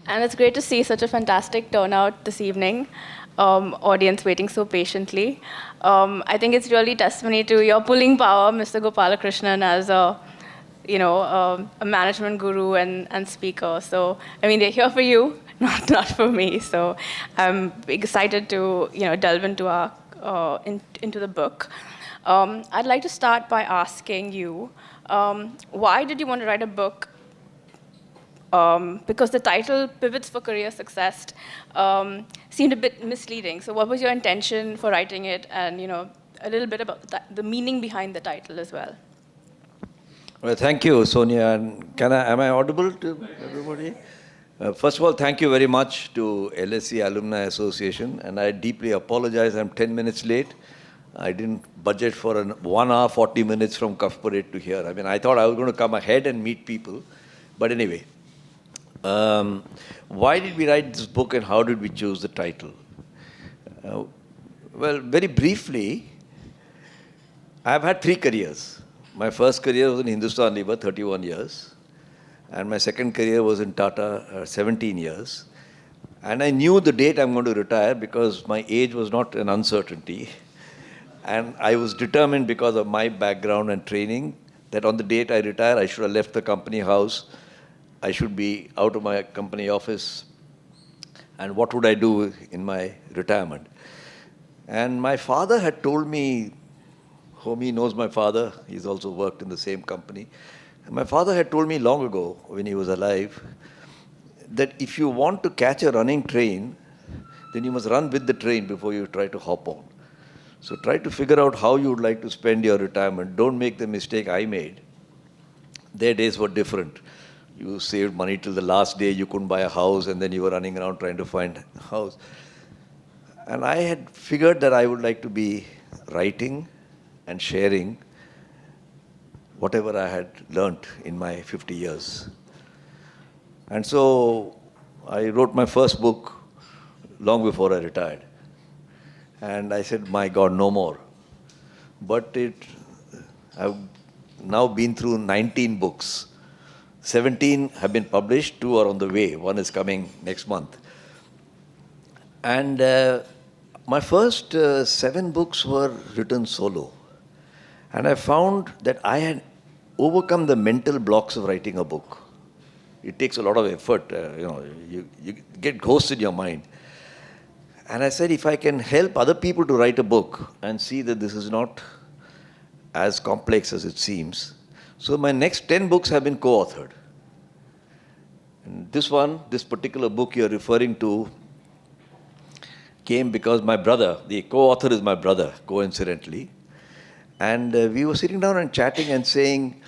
And it's great to see such a fantastic turnout this evening, audience waiting so patiently. I think it's really testimony to your pulling power, Mr. Gopalakrishnan, as a management guru and speaker. So, I mean, they're here for you, not for me. So, I'm excited to delve into into the book. I'd like to start by asking you, why did you want to write a book? Because the title, Pivots for Career Success, seemed a bit misleading. So what was your intention for writing it? And a little bit about the meaning behind the title as well. Well, thank you, Sonya. And am I audible to everybody? First of all, thank you very much to LSE Alumni Association. And I deeply apologize, I'm 10 minutes late. I didn't budget for 1 hour, 40 minutes from Cuff Parade to here. I mean, I thought I was going to come ahead and meet people. But anyway. Why did we write this book and how did we choose the title? Well, very briefly, I've had 3 careers. My first career was in Hindustan Unilever, 31 years. And my second career was in Tata, 17 years. And I knew the date I'm going to retire because my age was not an uncertainty. And I was determined because of my background and training that on the date I retire, I should have left the company house. I should be out of my company office, and what would I do in my retirement? And my father had told me, Homie knows my father, he's also worked in the same company. And my father had told me long ago, when he was alive, that if you want to catch a running train, then you must run with the train before you try to hop on. So try to figure out how you would like to spend your retirement. Don't make the mistake I made. Their days were different. You saved money till the last day, you couldn't buy a house, and then you were running around trying to find a house. And I had figured that I would like to be writing and sharing whatever I had learnt in my 50 years. And so I wrote my first book long before I retired. And I said, my God, no more. But I've now been through 19 books. 17 have been published, 2 are on the way. 1 is coming next month. And my first 7 books were written solo. And I found that I had overcome the mental blocks of writing a book. It takes a lot of effort. You get ghosts in your mind. And I said, if I can help other people to write a book and see that this is not as complex as it seems. So my next 10 books have been co-authored. And this particular book you're referring to, came because my brother, the co-author is my brother, coincidentally. And we were sitting down and chatting and saying,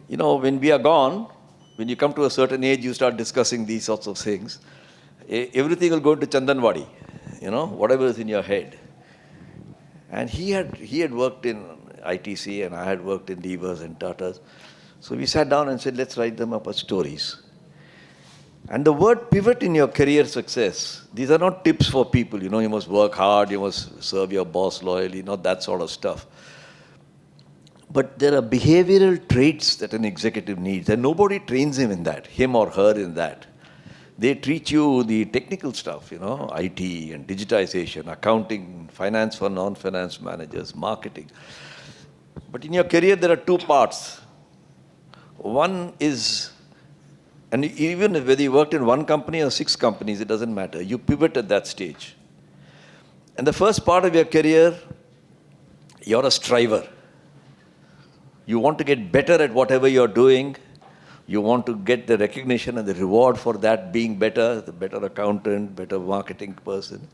when we are gone, when you come to a certain age, you start discussing these sorts of things. Everything will go into Chandanwadi, whatever is in your head. And he had worked in ITC and I had worked in Levers and Tatas. So we sat down and said, let's write them up as stories. And the word pivot in your career success, these are not tips for people, you must work hard, you must serve your boss loyally, not that sort of stuff. But there are behavioral traits that an executive needs, and nobody trains him in that, him or her in that. They teach you the technical stuff, IT and digitization, accounting, finance for non-finance managers, marketing. But in your career, there are 2 parts. One is, and even whether you worked in 1 company or 6 companies, it doesn't matter. You pivot at that stage. And the first part of your career, you're a striver. You want to get better at whatever you're doing. You want to get the recognition and the reward for that being better, the better accountant, better marketing person.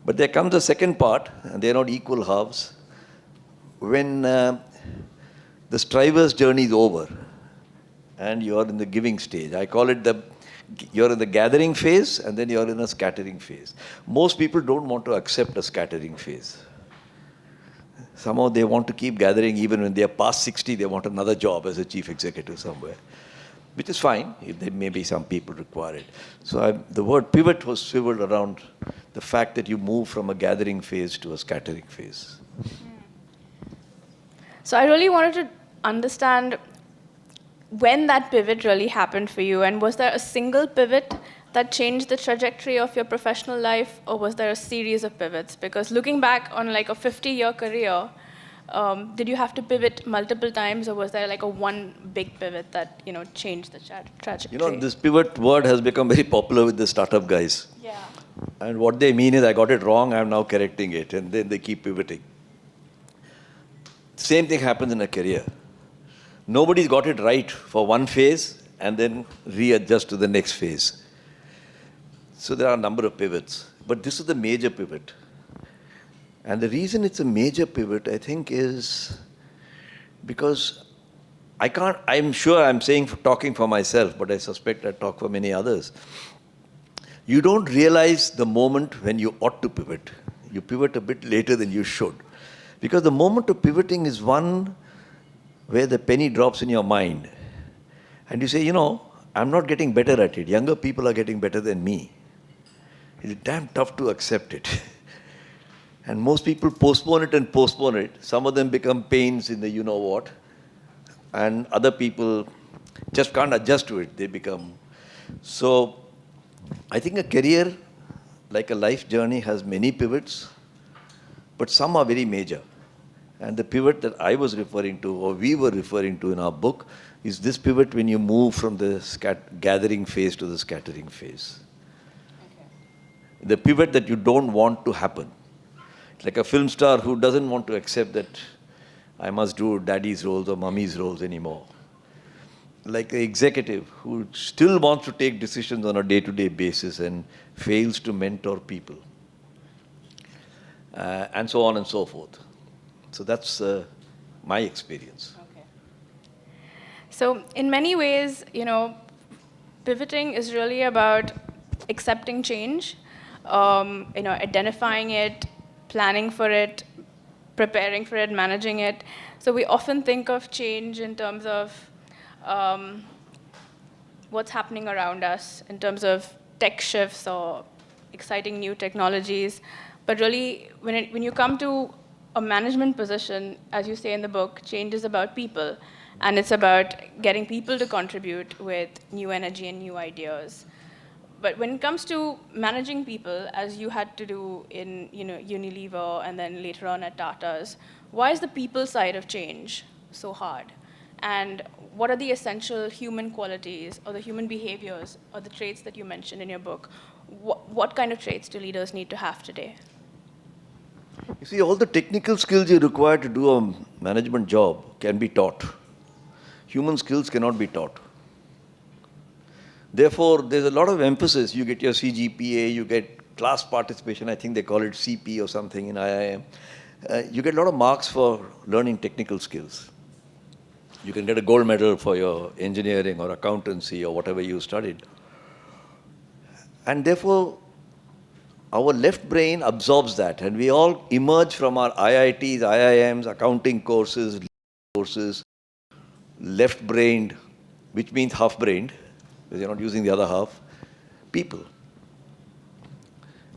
But there comes the second part, and they're not equal halves. When the striver's journey is over and you're in the giving stage, I call it you're in the gathering phase and then you're in a scattering phase. Most people don't want to accept a scattering phase. Somehow they want to keep gathering even when they are past 60, they want another job as a chief executive somewhere, which is fine. There may be some people require it. So the word pivot was swiveled around the fact that you move from a gathering phase to a scattering phase. So I really wanted to understand when that pivot really happened for you, and was there a single pivot that changed the trajectory of your professional life, or was there a series of pivots? Because looking back on like a 50-year career, did you have to pivot multiple times, or was there like a one big pivot that changed the trajectory? This pivot word has become very popular with the startup guys. Yeah. And what they mean is, I got it wrong, I'm now correcting it, and then they keep pivoting. Same thing happens in a career. Nobody's got it right for one phase and then readjust to the next phase. So there are a number of pivots, but this is the major pivot. And the reason it's a major pivot, I think, is because I'm sure I'm talking for myself, but I suspect I talk for many others. You don't realize the moment when you ought to pivot. You pivot a bit later than you should. Because the moment of pivoting is one where the penny drops in your mind. And you say, I'm not getting better at it. Younger people are getting better than me. It's damn tough to accept it. And most people postpone it and postpone it. Some of them become pains in the you-know-what. And other people just can't adjust to it. They become... So, I think a career, like a life journey, has many pivots, but some are very major. And the pivot that I was referring to, or we were referring to in our book, is this pivot when you move from the gathering phase to the scattering phase. Okay. The pivot that you don't want to happen. Like a film star who doesn't want to accept that I must do daddy's roles or mummy's roles anymore. Like an executive who still wants to take decisions on a day-to-day basis and fails to mentor people. And so on and so forth. So that's my experience. Okay. So in many ways, pivoting is really about accepting change, identifying it, planning for it, preparing for it, managing it. So we often think of change in terms of what's happening around us, in terms of tech shifts or exciting new technologies. But really, when you come to a management position, as you say in the book, change is about people. And it's about getting people to contribute with new energy and new ideas. But when it comes to managing people, as you had to do in Unilever and then later on at Tata's, why is the people side of change so hard? And what are the essential human qualities or the human behaviors or the traits that you mentioned in your book? What kind of traits do leaders need to have today? You see, all the technical skills you require to do a management job can be taught. Human skills cannot be taught. Therefore, there's a lot of emphasis. You get your CGPA, you get class participation, I think they call it CP or something in IIM. You get a lot of marks for learning technical skills. You can get a gold medal for your engineering or accountancy or whatever you studied. And therefore, our left brain absorbs that, and we all emerge from our IITs, IIMs, accounting courses, left-brained, which means half-brained, because you're not using the other half, people.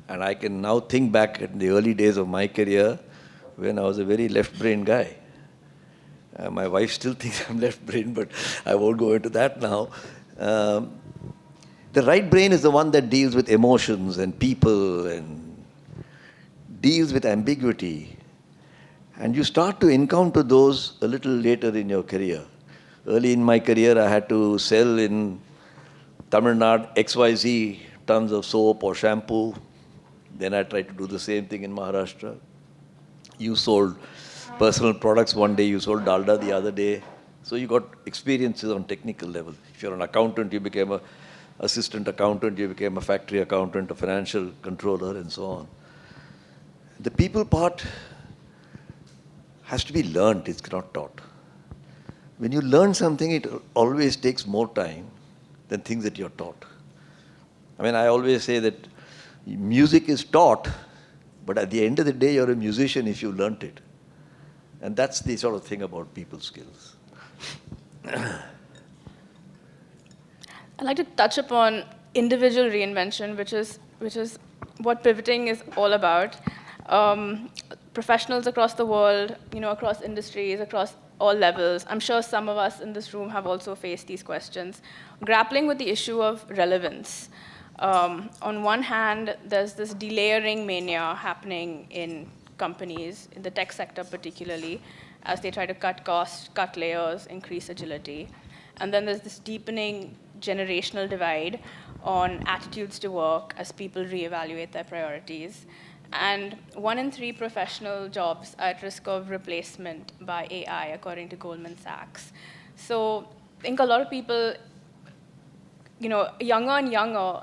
And I can now think back at the early days of my career when I was a very left-brained guy. My wife still thinks I'm left-brained, but I won't go into that now. The right brain is the one that deals with emotions and people and deals with ambiguity. And you start to encounter those a little later in your career. Early in my career, I had to sell in Tamil Nadu XYZ tons of soap or shampoo. Then I tried to do the same thing in Maharashtra. You sold personal products one day, you sold dalda the other day. So you got experiences on technical level. If you're an accountant, you became an assistant accountant, you became a factory accountant, a financial controller, and so on. The people part has to be learned, it's not taught. When you learn something, it always takes more time than things that you're taught. I mean, I always say that music is taught, but at the end of the day, you're a musician if you learnt it. And that's the sort of thing about people skills. I'd like to touch upon individual reinvention, which is what pivoting is all about. Professionals across the world, across industries, across all levels. I'm sure some of us in this room have also faced these questions, grappling with the issue of relevance. On one hand, there's this delayering mania happening in companies, in the tech sector particularly, as they try to cut costs, cut layers, increase agility. And then there's this deepening generational divide on attitudes to work as people reevaluate their priorities. And 1 in 3 professional jobs are at risk of replacement by AI, according to Goldman Sachs. So I think a lot of people, younger and younger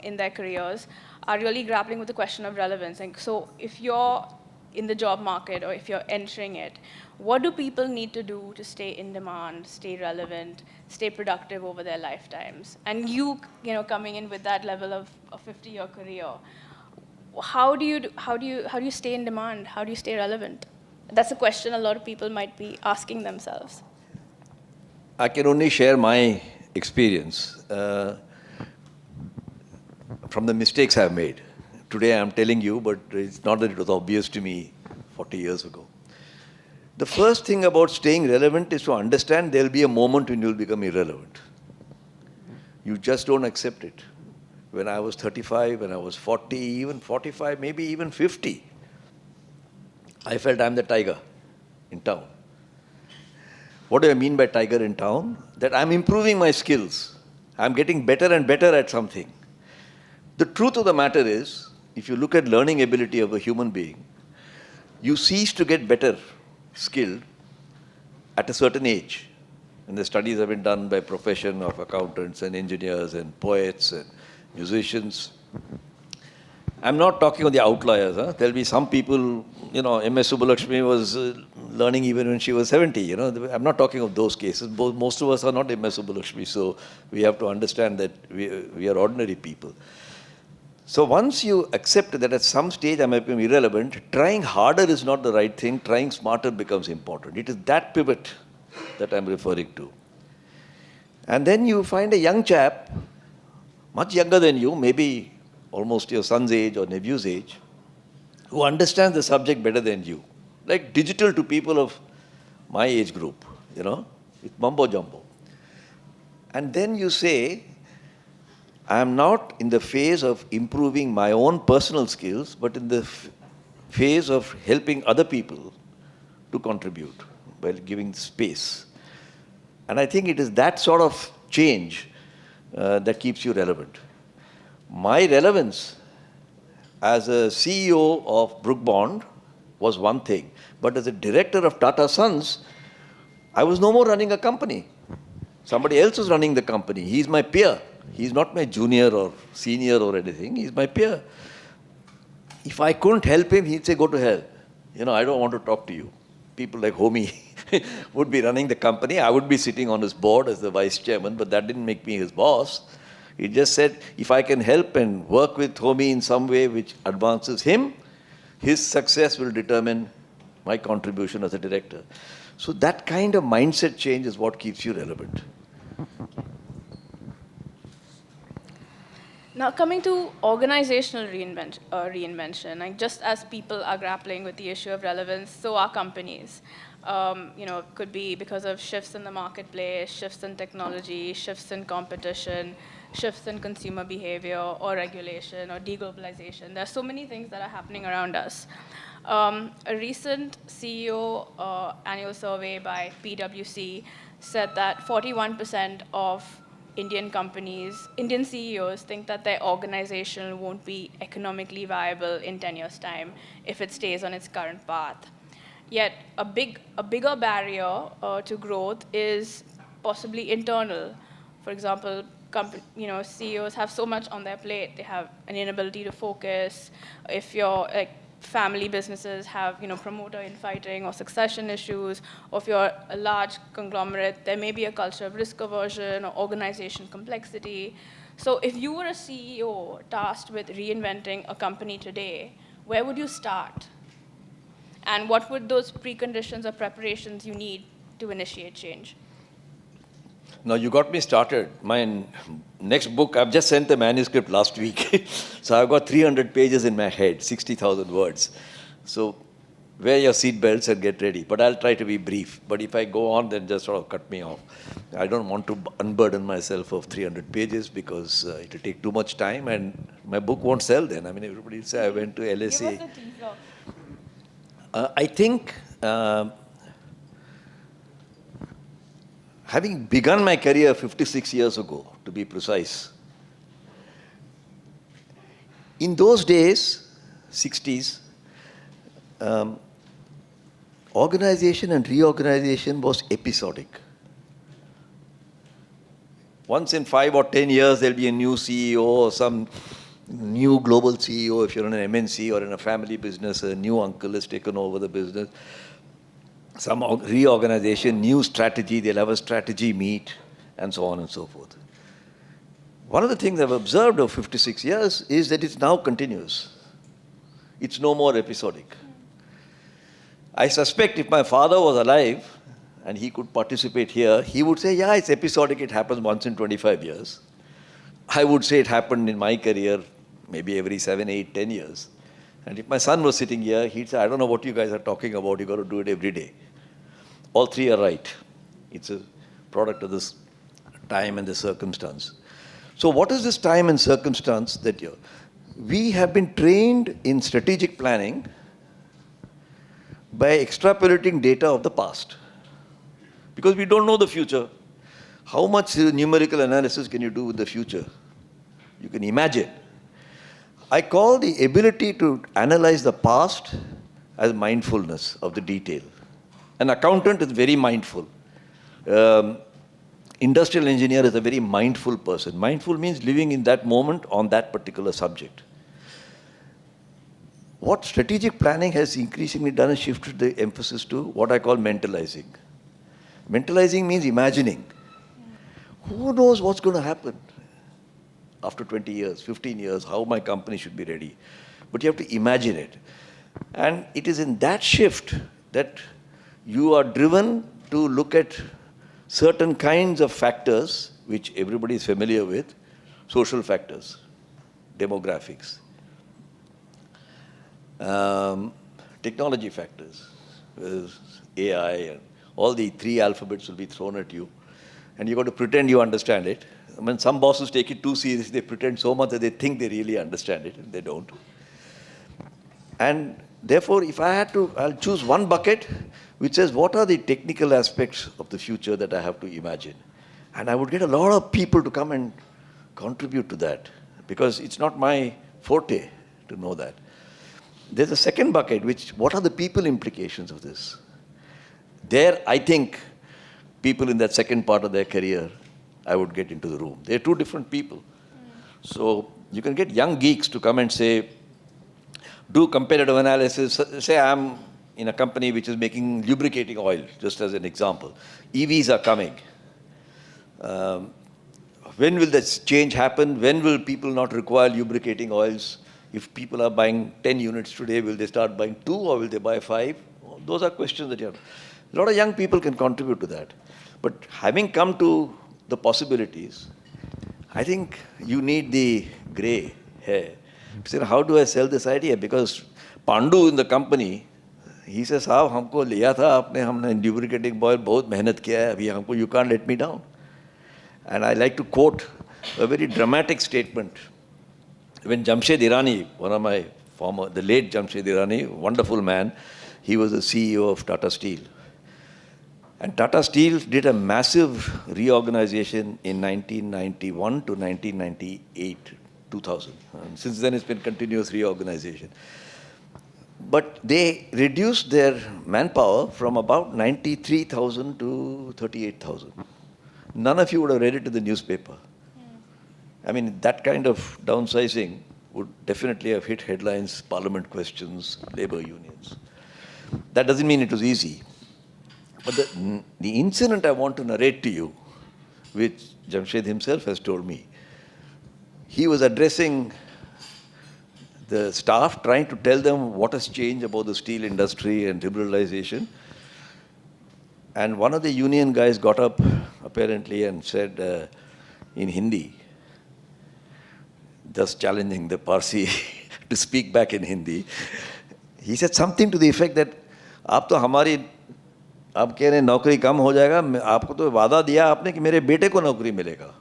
in their careers are really grappling with the question of relevance. And so if you're in the job market or if you're entering it, what do people need to do to stay in demand, stay relevant, stay productive over their lifetimes? And you coming in with that level of a 50-year career, how do you stay in demand? How do you stay relevant? That's a question a lot of people might be asking themselves. I can only share my experience from the mistakes I've made. Today I'm telling you, but it's not that it was obvious to me 40 years ago. The first thing about staying relevant is to understand there'll be a moment when you'll become irrelevant. You just don't accept it. When I was 35, when I was 40, even 45, maybe even 50, I felt I'm the tiger in town. What do I mean by tiger in town? That I'm improving my skills. I'm getting better and better at something. The truth of the matter is, if you look at learning ability of a human being, you cease to get better skilled at a certain age. And the studies have been done by profession of accountants and engineers and poets and musicians. I'm not talking of the outliers. There'll be some people, MS Subbulakshmi was learning even when she was 70. I'm not talking of those cases. Most of us are not MS Subbulakshmi, so we have to understand that we are ordinary people. So once you accept that at some stage I might be irrelevant, trying harder is not the right thing, trying smarter becomes important. It is that pivot that I'm referring to. And then you find a young chap, much younger than you, maybe almost your son's age or nephew's age, who understands the subject better than you. Like digital to people of my age group, it's mumbo jumbo. And then you say, I am not in the phase of improving my own personal skills, but in the phase of helping other people to contribute by giving space. And I think it is that sort of change that keeps you relevant. My relevance as a CEO of Brook Bond was one thing, but as a director of Tata Sons, I was no more running a company. Somebody else was running the company. He's my peer. He's not my junior or senior or anything. He's my peer. If I couldn't help him, he'd say, go to hell. I don't want to talk to you. People like Homi would be running the company. I would be sitting on his board as the vice chairman, but that didn't make me his boss. He just said, if I can help and work with Homi in some way which advances him, his success will determine my contribution as a director. So that kind of mindset change is what keeps you relevant. Now, coming to organizational reinvention, like just as people are grappling with the issue of relevance, so are companies. Could be because of shifts in the marketplace, shifts in technology, shifts in competition, shifts in consumer behavior or regulation or deglobalization. There's so many things that are happening around us. A recent CEO annual survey by PwC said that 41% of Indian CEOs think that their organization won't be economically viable in 10 years' time if it stays on its current path. Yet a bigger barrier to growth is possibly internal. For example, CEOs have so much on their plate. They have an inability to focus. If you're family businesses have promoter infighting or succession issues, or if you're a large conglomerate, there may be a culture of risk aversion or organization complexity. So if you were a CEO tasked with reinventing a company today, where would you start? And what would those preconditions or preparations you need to initiate change? Now, you got me started. My next book, I've just sent the manuscript last week. So I've got 300 pages in my head, 60,000 words. So wear your seat belts and get ready. But I'll try to be brief. But if I go on, then just sort of cut me off. I don't want to unburden myself of 300 pages because it will take too much time and my book won't sell then. I mean, everybody will say I went to LSE. Give us a teaser. I think having begun my career 56 years ago, to be precise, in those days, 60s, organization and reorganization was episodic. Once in 5 or 10 years, there'll be a new CEO or some new global CEO. If you're in an MNC or in a family business, a new uncle has taken over the business. Some reorganization, new strategy, they'll have a strategy meet, and so on and so forth. One of the things I've observed of 56 years is that it's now continuous. It's no more episodic. I suspect if my father was alive and he could participate here, he would say, yeah, it's episodic, it happens once in 25 years. I would say it happened in my career maybe every 7, 8, 10 years. And if my son was sitting here, he'd say, I don't know what you guys are talking about, you got to do it every day. All three are right. It's a product of this time and the circumstance. So what is this time and circumstance that we have been trained in strategic planning by extrapolating data of the past. Because we don't know the future. How much numerical analysis can you do with the future? You can imagine. I call the ability to analyze the past as mindfulness of the detail. An accountant is very mindful. Industrial engineer is a very mindful person. Mindful means living in that moment on that particular subject. What strategic planning has increasingly done is shifted the emphasis to what I call mentalizing. Mentalizing means imagining. Who knows what's going to happen after 20 years, 15 years, how my company should be ready. But you have to imagine it. And it is in that shift that you are driven to look at certain kinds of factors which everybody is familiar with, social factors, demographics, technology factors, AI, and all the 3 alphabets will be thrown at you. And you've got to pretend you understand it. I mean, some bosses take it too seriously. They pretend so much that they think they really understand it, and they don't. And therefore, if I had to, I'll choose one bucket which says, what are the technical aspects of the future that I have to imagine? And I would get a lot of people to come and contribute to that, because it's not my forte to know that. There's a second bucket, which, what are the people implications of this? There, I think, people in that second part of their career, I would get into the room. They're two different people. So you can get young geeks to come and say, do competitive analysis. Say I'm in a company which is making lubricating oil, just as an example. EVs are coming. When will this change happen? When will people not require lubricating oils? If people are buying 10 units today, will they start buying 2 or will they buy 5? Those are questions that you have. A lot of young people can contribute to that. But having come to the possibilities, I think you need the grey hair. So how do I sell this idea? Because Pandu in the company, he says, "Saab, humko liya tha aapne, humne lubricating oil bahut mehnat kiya hai, abhi humko, you can't let me down." And I like to quote a very dramatic statement. When Jamshed Irani, one of my former, the late Jamshed Irani, wonderful man, he was the CEO of Tata Steel. And Tata Steel did a massive reorganization in 1991 to 1998, 2000. And since then, it's been continuous reorganization. But they reduced their manpower from about 93,000 to 38,000. None of you would have read it in the newspaper. I mean, that kind of downsizing would definitely have hit headlines, parliament questions, labor unions. That doesn't mean it was easy. But the incident I want to narrate to you, which Jamshed himself has told me, he was addressing the staff, trying to tell them what has changed about the steel industry and liberalization. And one of the union guys got up, apparently, and said in Hindi, just challenging the Parsi to speak back in Hindi, he said something to the effect that आप तो हमारी, आप कह रहे हैं नौकरी कम हो जाएगा, आपको तो वादा दिया आपने कि मेरे बेटे को नौकरी मिलेगा,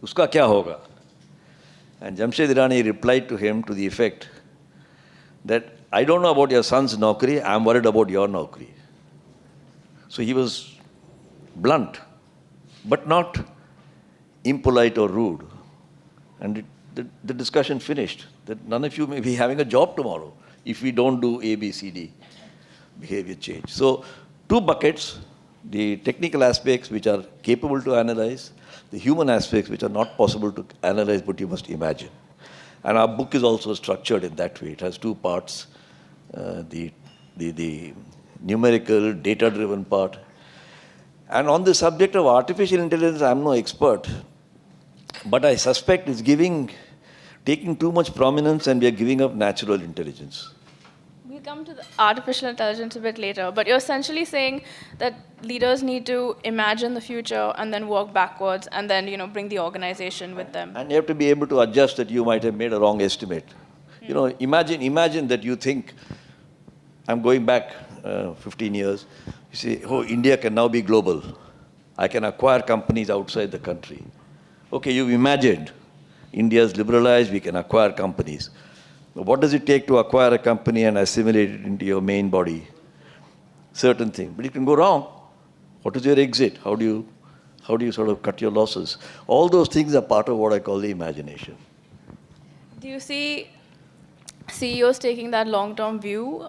उसका क्या होगा? And Jamshed Irani replied to him to the effect that I don't know about your son's naukri, I'm worried about your naukri. So he was blunt, but not impolite or rude. And the discussion finished, that none of you may be having a job tomorrow if we don't do A, B, C, D, behavior change. So two buckets, the technical aspects which are capable to analyze, the human aspects which are not possible to analyze but you must imagine. And our book is also structured in that way. It has two parts, the numerical, data-driven part. And on the subject of artificial intelligence, I'm no expert, but I suspect it's taking too much prominence and we are giving up natural intelligence. We'll come to the artificial intelligence a bit later, but you're essentially saying that leaders need to imagine the future and then work backwards and then, bring the organization with them. And you have to be able to adjust that you might have made a wrong estimate. Imagine that you think, I'm going back 15 years, you say, oh, India can now be global. I can acquire companies outside the country. Okay, you've imagined India's liberalized, we can acquire companies. But what does it take to acquire a company and assimilate it into your main body? Certain thing. But it can go wrong. What is your exit? How do you sort of cut your losses? All those things are part of what I call the imagination. Do you see CEOs taking that long-term view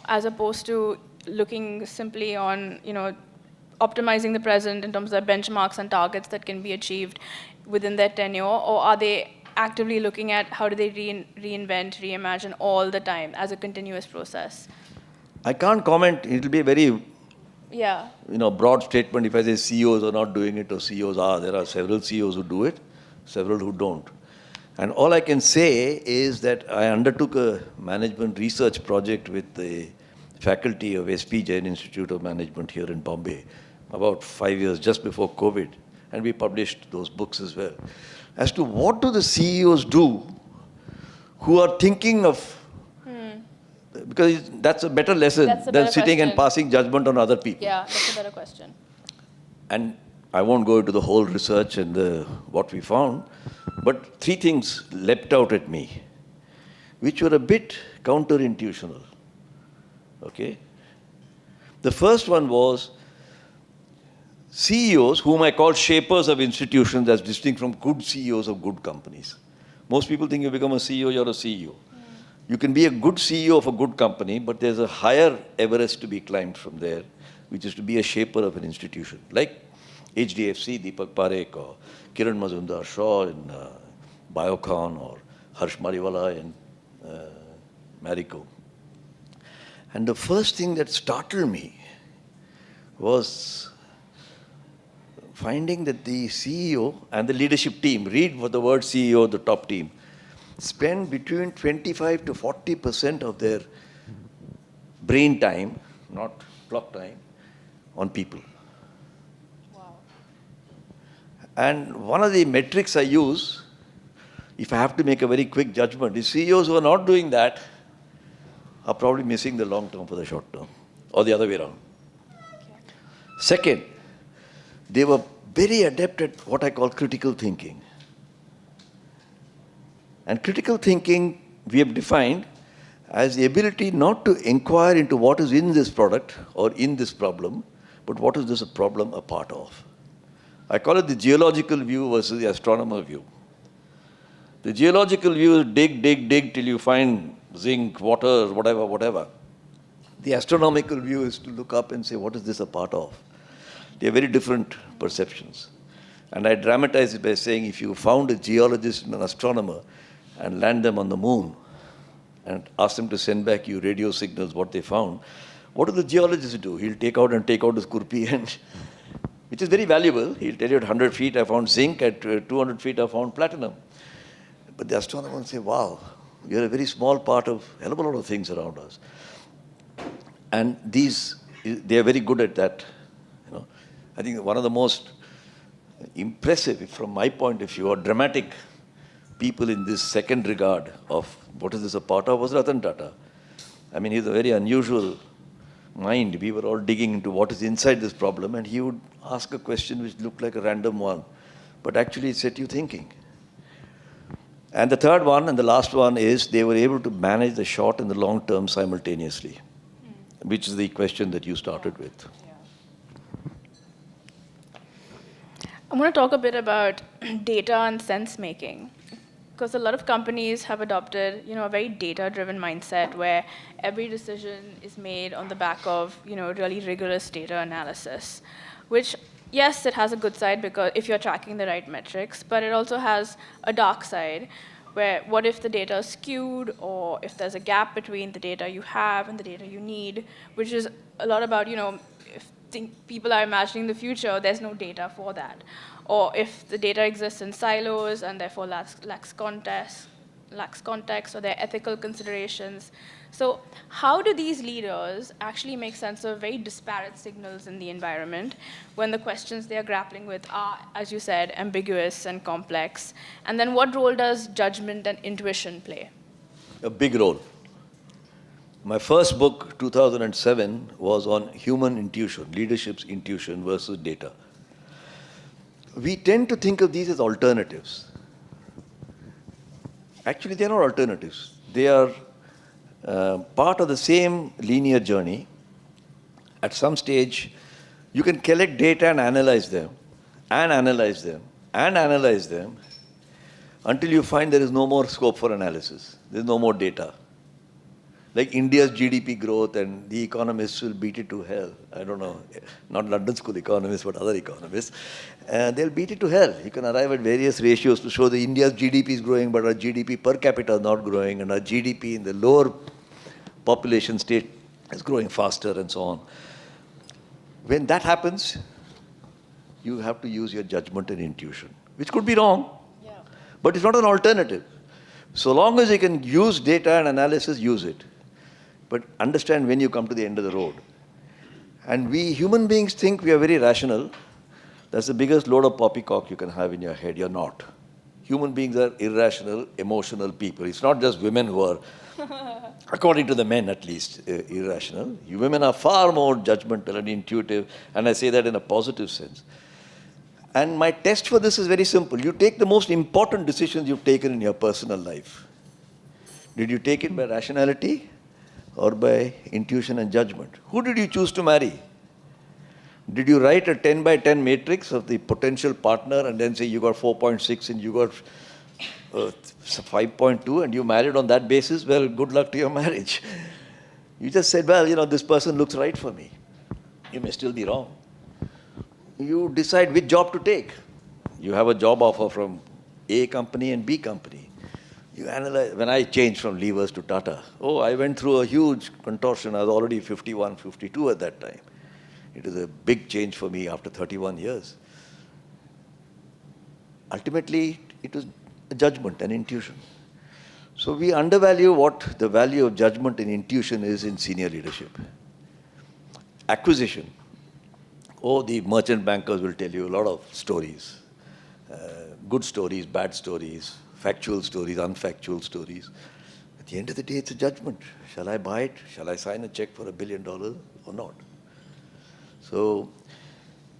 as opposed to looking simply on, optimizing the present in terms of their benchmarks and targets that can be achieved within their tenure? Or are they actively looking at how do they reinvent, reimagine all the time as a continuous process? I can't comment. It will be a very Yeah. broad statement if I say CEOs are not doing it or CEOs are. There are several CEOs who do it, several who don't. And all I can say is that I undertook a management research project with the faculty of SP Jain Institute of Management here in Bombay about 5 years just before COVID. And we published those books as well. As to what do the CEOs do who are thinking of, because that's a better lesson than sitting and passing judgment on other people. Yeah, that's a better question. And I won't go into the whole research and what we found, but three things leapt out at me, which were a bit counterintuitional. Okay? The first one was CEOs, whom I call shapers of institutions as distinct from good CEOs of good companies. Most people think you become a CEO, you're a CEO. You can be a good CEO of a good company, but there's a higher Everest to be climbed from there, which is to be a shaper of an institution. Like HDFC, Deepak Parekh, or Kiran Mazumdar-Shaw in Biocon, or Harsh Mariwala in Marico. And the first thing that startled me was finding that the CEO and the leadership team, read what the word CEO, the top team, spend between 25 to 40% of their brain time, not clock time, on people. Wow. And one of the metrics I use, if I have to make a very quick judgment, is CEOs who are not doing that are probably missing the long term for the short term, or the other way around. Okay. Second, they were very adept at what I call critical thinking. And critical thinking we have defined as the ability not to inquire into what is in this product or in this problem, but what is this problem a part of. I call it the geological view versus the astronomer view. The geological view is dig till you find zinc, water, whatever. The astronomical view is to look up and say, what is this a part of? They are very different perceptions. And I dramatize it by saying, if you found a geologist and an astronomer and land them on the moon and ask them to send back you radio signals, what they found, what do the geologists do? He'll take out his kurpi, and which is very valuable. He'll tell you at 100 feet I found zinc, at 200 feet I found platinum. But the astronomer will say, wow, you're a very small part of a hell of a lot of things around us. And they are very good at that. I think one of the most impressive, from my point of view, or dramatic people in this second regard of what is this a part of was Ratan Tata. I mean, he's a very unusual mind. We were all digging into what is inside this problem, and he would ask a question which looked like a random one, but actually it set you thinking. And the third one and the last one is they were able to manage the short and the long term simultaneously, which is the question that you started with. I'm going to talk a bit about data and sense making, because a lot of companies have adopted, a very data-driven mindset where every decision is made on the back of, really rigorous data analysis, which, yes, it has a good side because if you're tracking the right metrics, but it also has a dark side where what if the data is skewed, or if there's a gap between the data you have and the data you need, which is a lot about, if people are imagining the future, there's no data for that. Or if the data exists in silos and therefore lacks context, or there are ethical considerations. So how do these leaders actually make sense of very disparate signals in the environment when the questions they are grappling with are, as you said, ambiguous and complex? And then what role does judgment and intuition play? A big role. My first book, 2007, was on human intuition, leadership's intuition versus data. We tend to think of these as alternatives. Actually, they're not alternatives. They are part of the same linear journey. At some stage, you can collect data and analyze them, and analyze them, and analyze them, until you find there is no more scope for analysis. There's no more data. Like India's GDP growth, and the economists will beat it to hell. I don't know, not London School economists, but other economists. They'll beat it to hell. You can arrive at various ratios to show that India's GDP is growing, but our GDP per capita is not growing, and our GDP in the lower population state is growing faster, and so on. When that happens, you have to use your judgment and intuition, which could be wrong, but it's not an alternative. So long as you can use data and analysis, use it. But understand when you come to the end of the road. And we human beings think we are very rational. That's the biggest load of poppycock you can have in your head. You're not. Human beings are irrational, emotional people. It's not just women who are, according to the men at least, irrational. You women are far more judgmental and intuitive, and I say that in a positive sense. And my test for this is very simple. You take the most important decisions you've taken in your personal life. Did you take it by rationality or by intuition and judgment? Who did you choose to marry? Did you write a 10 by 10 matrix of the potential partner and then say you got 4.6 and you got 5.2 and you married on that basis? Well, good luck to your marriage. You just said, well, this person looks right for me. You may still be wrong. You decide which job to take. You have a job offer from A company and B company. You analyze. When I changed from Levers to Tata, I went through a huge contortion. I was already 51, 52 at that time. It was a big change for me after 31 years. Ultimately, it was a judgment and intuition. So we undervalue what the value of judgment and intuition is in senior leadership. Acquisition. The merchant bankers will tell you a lot of stories. Good stories, bad stories, factual stories, unfactual stories. At the end of the day, it's a judgment. Shall I buy it? Shall I sign a check for $1 billion or not? So,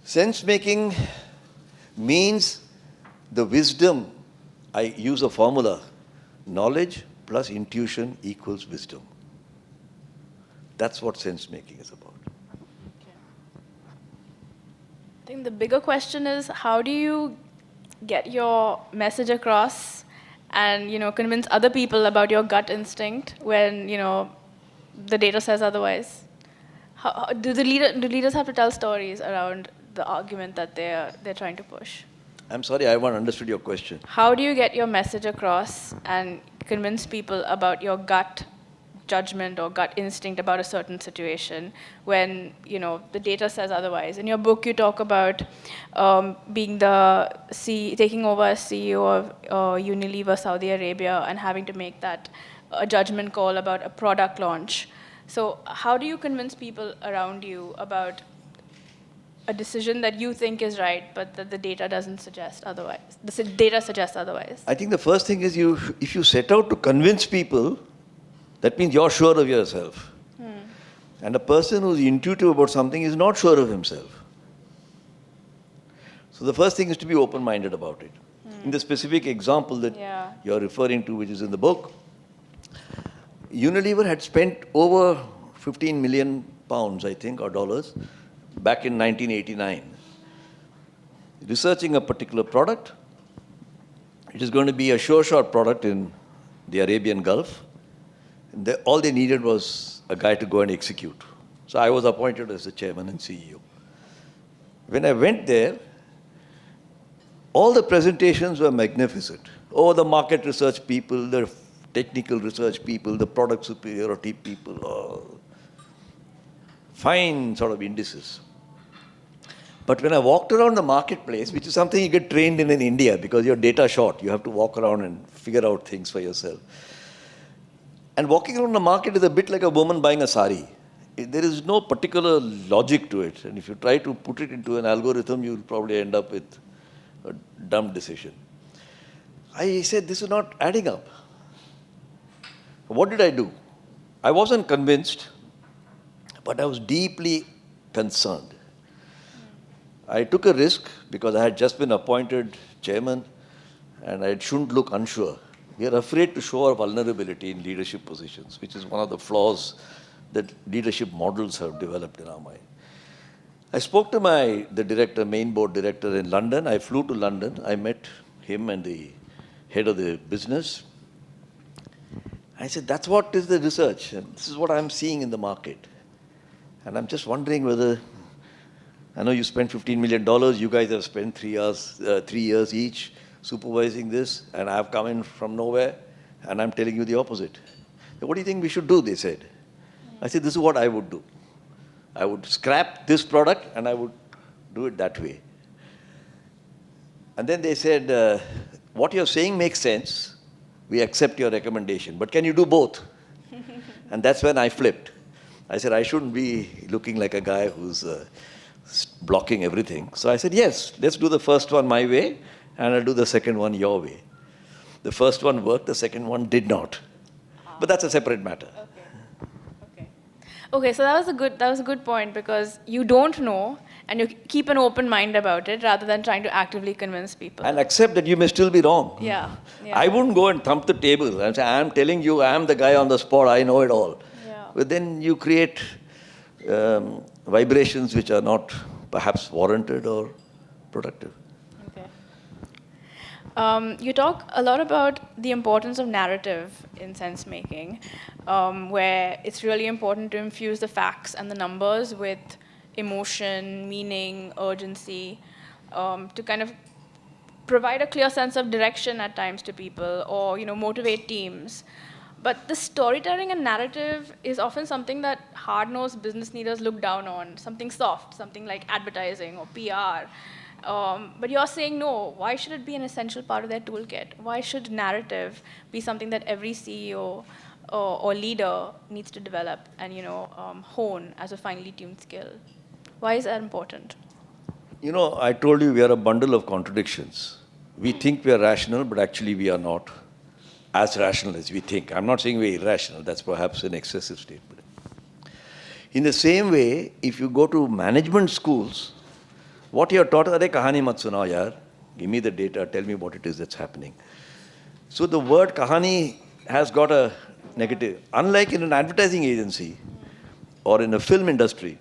sense-making means the wisdom. I use a formula. Knowledge plus intuition equals wisdom. That's what sense-making is about. I think the bigger question is, how do you get your message across and convince other people about your gut instinct when the data says otherwise? Do leaders have to tell stories around the argument that they're trying to push? I'm sorry, I haven't understood your question. How do you get your message across and convince people about your gut judgment or gut instinct about a certain situation when the data says otherwise? In your book, you talk about taking over as CEO of Unilever Saudi Arabia and having to make that a judgment call about a product launch. So how do you convince people around you about a decision that you think is right, but that the data doesn't suggest otherwise? The data suggests otherwise. I think the first thing is if you set out to convince people, That means you're sure of yourself. And a person who's intuitive about something is not sure of himself. So the first thing is to be open-minded about it. In the specific example that you're referring to, which is in the book, Unilever had spent over 15 million pounds, I think, or dollars, back in 1989, researching a particular product. It is going to be a sure shot product in the Arabian Gulf. And all they needed was a guy to go and execute. So I was appointed as the chairman and CEO. When I went there, all the presentations were magnificent. Oh, the market research people, the technical research people, the product superiority people, oh, fine sort of indices. But when I walked around the marketplace, which is something you get trained in India because you're data short, you have to walk around and figure out things for yourself. And walking around the market is a bit like a woman buying a sari. There is no particular logic to it. And if you try to put it into an algorithm, you'll probably end up with a dumb decision. I said, this is not adding up. What did I do? I wasn't convinced, but I was deeply concerned. I took a risk because I had just been appointed chairman and I shouldn't look unsure. We are afraid to show our vulnerability in leadership positions, which is one of the flaws that leadership models have developed in our mind. I spoke to the director, main board director in London. I flew to London. I met him and the head of the business. I said, that's what is the research. And this is what I'm seeing in the market. And I'm just wondering whether, I know you spent $15 million. You guys have spent 3 years each supervising this. And I've come in from nowhere. And I'm telling you the opposite. What do you think we should do? They said. I said, this is what I would do. I would scrap this product and I would do it that way. And then they said, what you're saying makes sense. We accept your recommendation. But can you do both? And that's when I flipped. I said, I shouldn't be looking like a guy who's blocking everything. So I said, yes, let's do the first one my way and I'll do the second one your way. The first one worked, the second one did not. But that's a separate matter. Okay, so that was a good point because you don't know and you keep an open mind about it rather than trying to actively convince people. And accept that you may still be wrong. Yeah. I wouldn't go and thump the table and say, I'm telling you, I'm the guy on the spot, I know it all. Yeah. But then you create vibrations which are not perhaps warranted or productive. You talk a lot about the importance of narrative in sense making, where it's really important to infuse the facts and the numbers with emotion, meaning, urgency, to kind of provide a clear sense of direction at times to people or motivate teams. But the storytelling and narrative is often something that hard-nosed business leaders look down on, something soft, something like advertising or PR. But you're saying, no, why should it be an essential part of their toolkit? Why should narrative be something that every CEO or leader needs to develop and hone as a finely tuned skill? Why is that important? I told you we are a bundle of contradictions. We think we are rational, but actually we are not as rational as we think. I'm not saying we're irrational. That's perhaps an excessive statement. In the same way, if you go to management schools, what you're taught, "Arey kahani mat sunao yaar, give me the data, tell me what it is that's happening." So the word kahani has got a negative. Unlike in an advertising agency or in a film industry,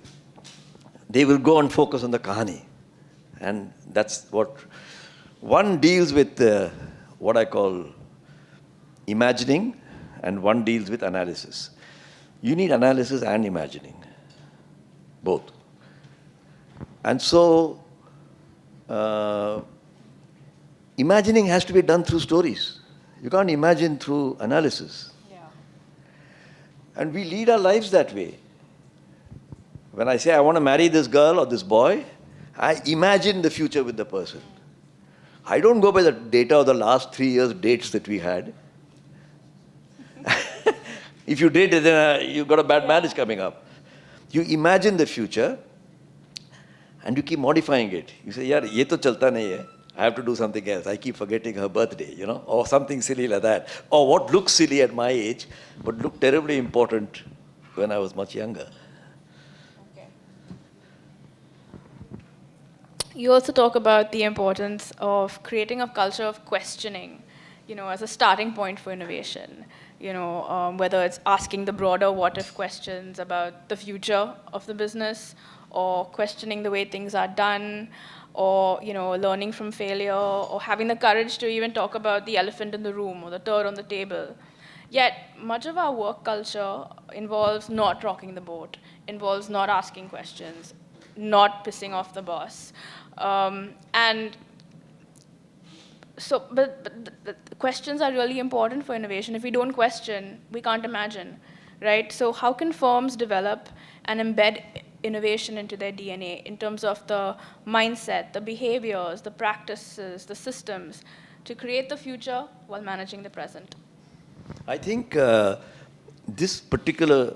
they will go and focus on the kahani. And that's what one deals with what I call imagining and one deals with analysis. You need analysis and imagining, both. And so, imagining has to be done through stories. You can't imagine through analysis. Yeah. And we lead our lives that way. When I say I want to marry this girl or this boy, I imagine the future with the person. I don't go by the data of the last 3 years' dates that we had. If you did, then you've got a bad marriage coming up. You imagine the future and you keep modifying it. You say, yaar, ye to chalta nahi hai. I have to do something else. I keep forgetting her birthday, or something silly like that. Or what looks silly at my age, but looked terribly important when I was much younger. Okay. You also talk about the importance of creating a culture of questioning, as a starting point for innovation. Whether it's asking the broader what-if questions about the future of the business, or questioning the way things are done, or learning from failure, or having the courage to even talk about the elephant in the room or the turd on the table. Yet, much of our work culture involves not rocking the boat, involves not asking questions, not pissing off the boss. And so, the questions are really important for innovation. If we don't question, we can't imagine, right? So how can firms develop and embed innovation into their DNA in terms of the mindset, the behaviors, the practices, the systems, to create the future while managing the present? I think this particular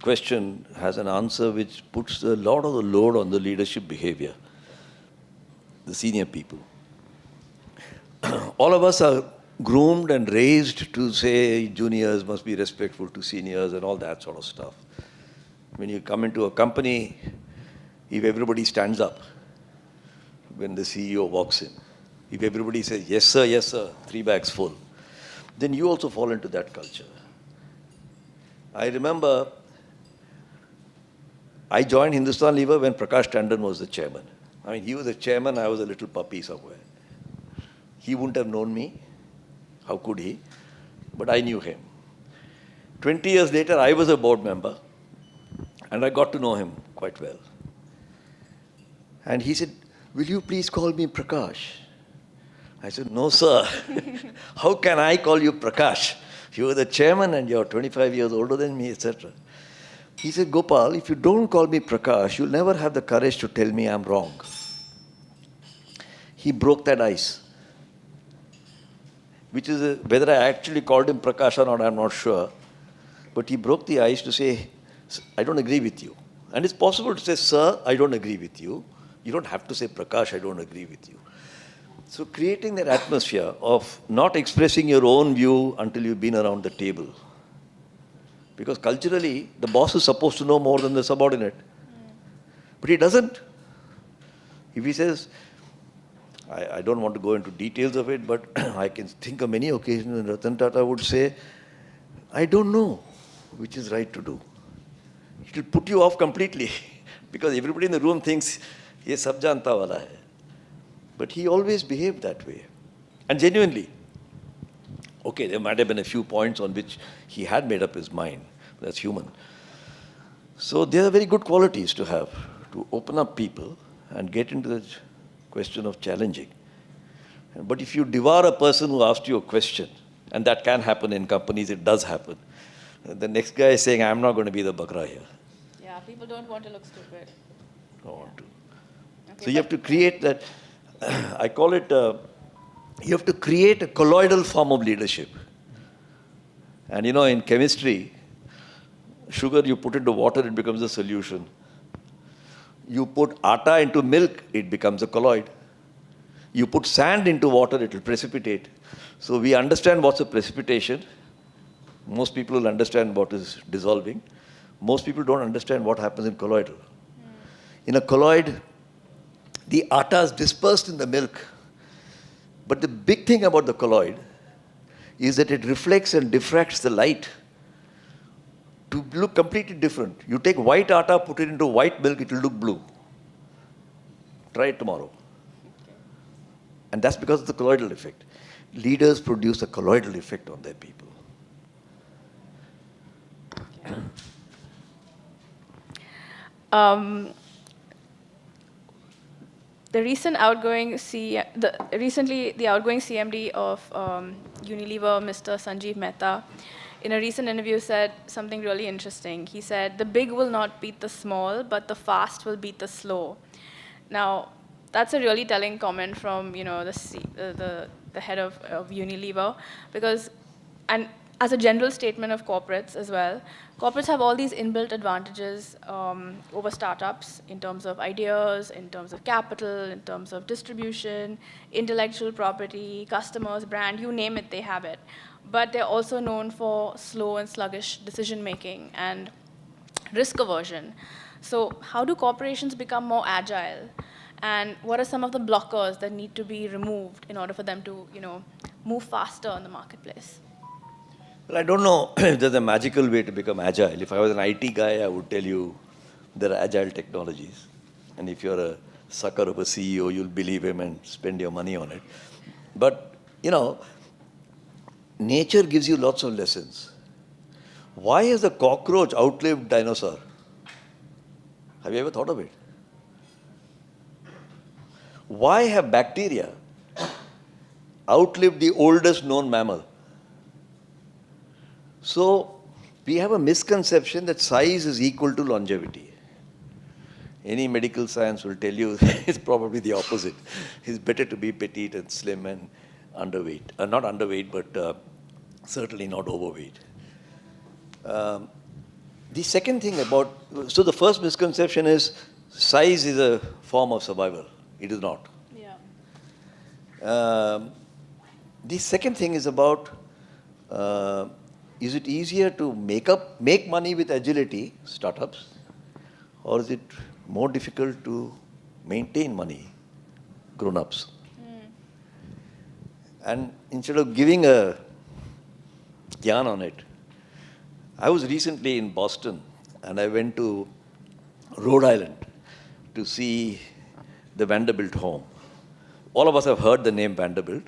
question has an answer which puts a lot of the load on the leadership behavior, the senior people. All of us are groomed and raised to say juniors must be respectful to seniors and all that sort of stuff. When you come into a company, if everybody stands up when the CEO walks in, if everybody says, yes, sir, 3 bags full, then you also fall into that culture. I remember I joined Hindustan Unilever when Prakash Tandon was the chairman. I mean, he was the chairman, I was a little puppy somewhere. He wouldn't have known me. How could he? But I knew him. 20 years later, I was a board member, and I got to know him quite well. And he said, will you please call me Prakash? I said, no, sir. How can I call you Prakash? You are the chairman and you're 25 years older than me, etc. He said, Gopal, if you don't call me Prakash, you'll never have the courage to tell me I'm wrong. He broke that ice. Which is, whether I actually called him Prakash or not, I'm not sure. But he broke the ice to say, I don't agree with you. And it's possible to say, sir, I don't agree with you. You don't have to say, Prakash, I don't agree with you. So creating that atmosphere of not expressing your own view until you've been around the table. Because culturally, the boss is supposed to know more than the subordinate. But he doesn't. If he says, I don't want to go into details of it, but I can think of many occasions when Ratan Tata would say, I don't know which is right to do. It will put you off completely because everybody in the room thinks, ye sab janta wala hai. But he always behaved that way. And genuinely. Okay, there might have been a few points on which he had made up his mind. That's human. So there are very good qualities to have, to open up people and get into the question of challenging. But if you devour a person who asked you a question, and that can happen in companies, it does happen, the next guy is saying, I'm not going to be the bakra here. Yeah, people don't want to look stupid. Don't want to. Okay, So you have to create that, I call it, you have to create a colloidal form of leadership. And in chemistry, sugar, you put into water, it becomes a solution. You put atta into milk, it becomes a colloid. You put sand into water, it will precipitate. So we understand what's a precipitation. Most people will understand what is dissolving. Most people don't understand what happens in colloidal. In a colloid, the atta is dispersed in the milk. But the big thing about the colloid is that it reflects and diffracts the light to look completely different. You take white atta, put it into white milk, it will look blue. Try it tomorrow. Okay. And that's because of the colloidal effect. Leaders produce a colloidal effect on their people. Okay. Recently, the outgoing CMD of Unilever, Mr. Sanjeev Mehta, in a recent interview said something really interesting. He said, the big will not beat the small, but the fast will beat the slow. Now, that's a really telling comment from the head of Unilever, because, and as a general statement of corporates as well, corporates have all these inbuilt advantages over startups in terms of ideas, in terms of capital, in terms of distribution, intellectual property, customers, brand, you name it, they have it. But they're also known for slow and sluggish decision making and risk aversion. So how do corporations become more agile? And what are some of the blockers that need to be removed in order for them to, move faster in the marketplace? Well, I don't know if there's a magical way to become agile. If I was an IT guy, I would tell you there are agile technologies. And if you're a sucker of a CEO, you'll believe him and spend your money on it. But, nature gives you lots of lessons. Why has the cockroach outlived dinosaur? Have you ever thought of it? Why have bacteria outlived the oldest known mammal? So we have a misconception that size is equal to longevity. Any medical science will tell you it's probably the opposite. It's better to be petite and slim and underweight. Not underweight, but certainly not overweight. The second thing so the first misconception is size is a form of survival. It is not. Yeah. The second thing is about, is it easier to make money with agility, startups, or is it more difficult to maintain money, grown-ups? And instead of giving a yarn on it, I was recently in Boston and I went to Rhode Island to see the Vanderbilt home. All of us have heard the name Vanderbilt.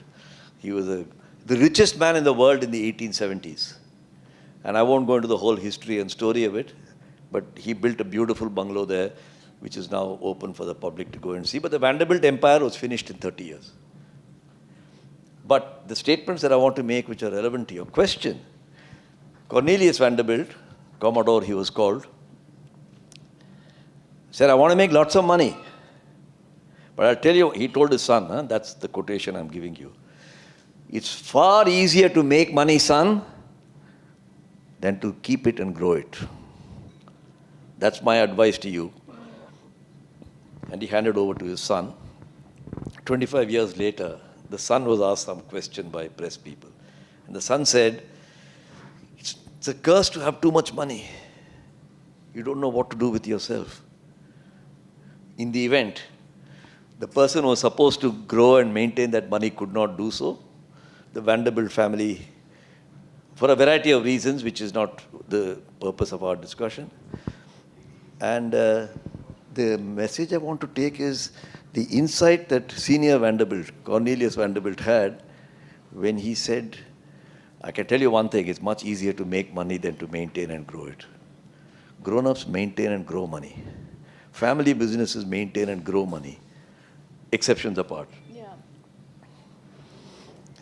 He was the richest man in the world in the 1870s. And I won't go into the whole history and story of it, but he built a beautiful bungalow there, which is now open for the public to go and see. But the Vanderbilt empire was finished in 30 years. But the statements that I want to make, which are relevant to your question, Cornelius Vanderbilt, Commodore he was called, said, I want to make lots of money. But I'll tell you, he told his son, that's the quotation I'm giving you. It's far easier to make money, son, than to keep it and grow it. That's my advice to you. And he handed over to his son. 25 years later, the son was asked some question by press people. And the son said, it's a curse to have too much money. You don't know what to do with yourself. In the event, the person who was supposed to grow and maintain that money could not do so. The Vanderbilt family, for a variety of reasons, which is not the purpose of our discussion. And the message I want to take is the insight that senior Vanderbilt, Cornelius Vanderbilt, had when he said, I can tell you one thing, it's much easier to make money than to maintain and grow it. Grown-ups maintain and grow money. Family businesses maintain and grow money. Exceptions apart. Yeah.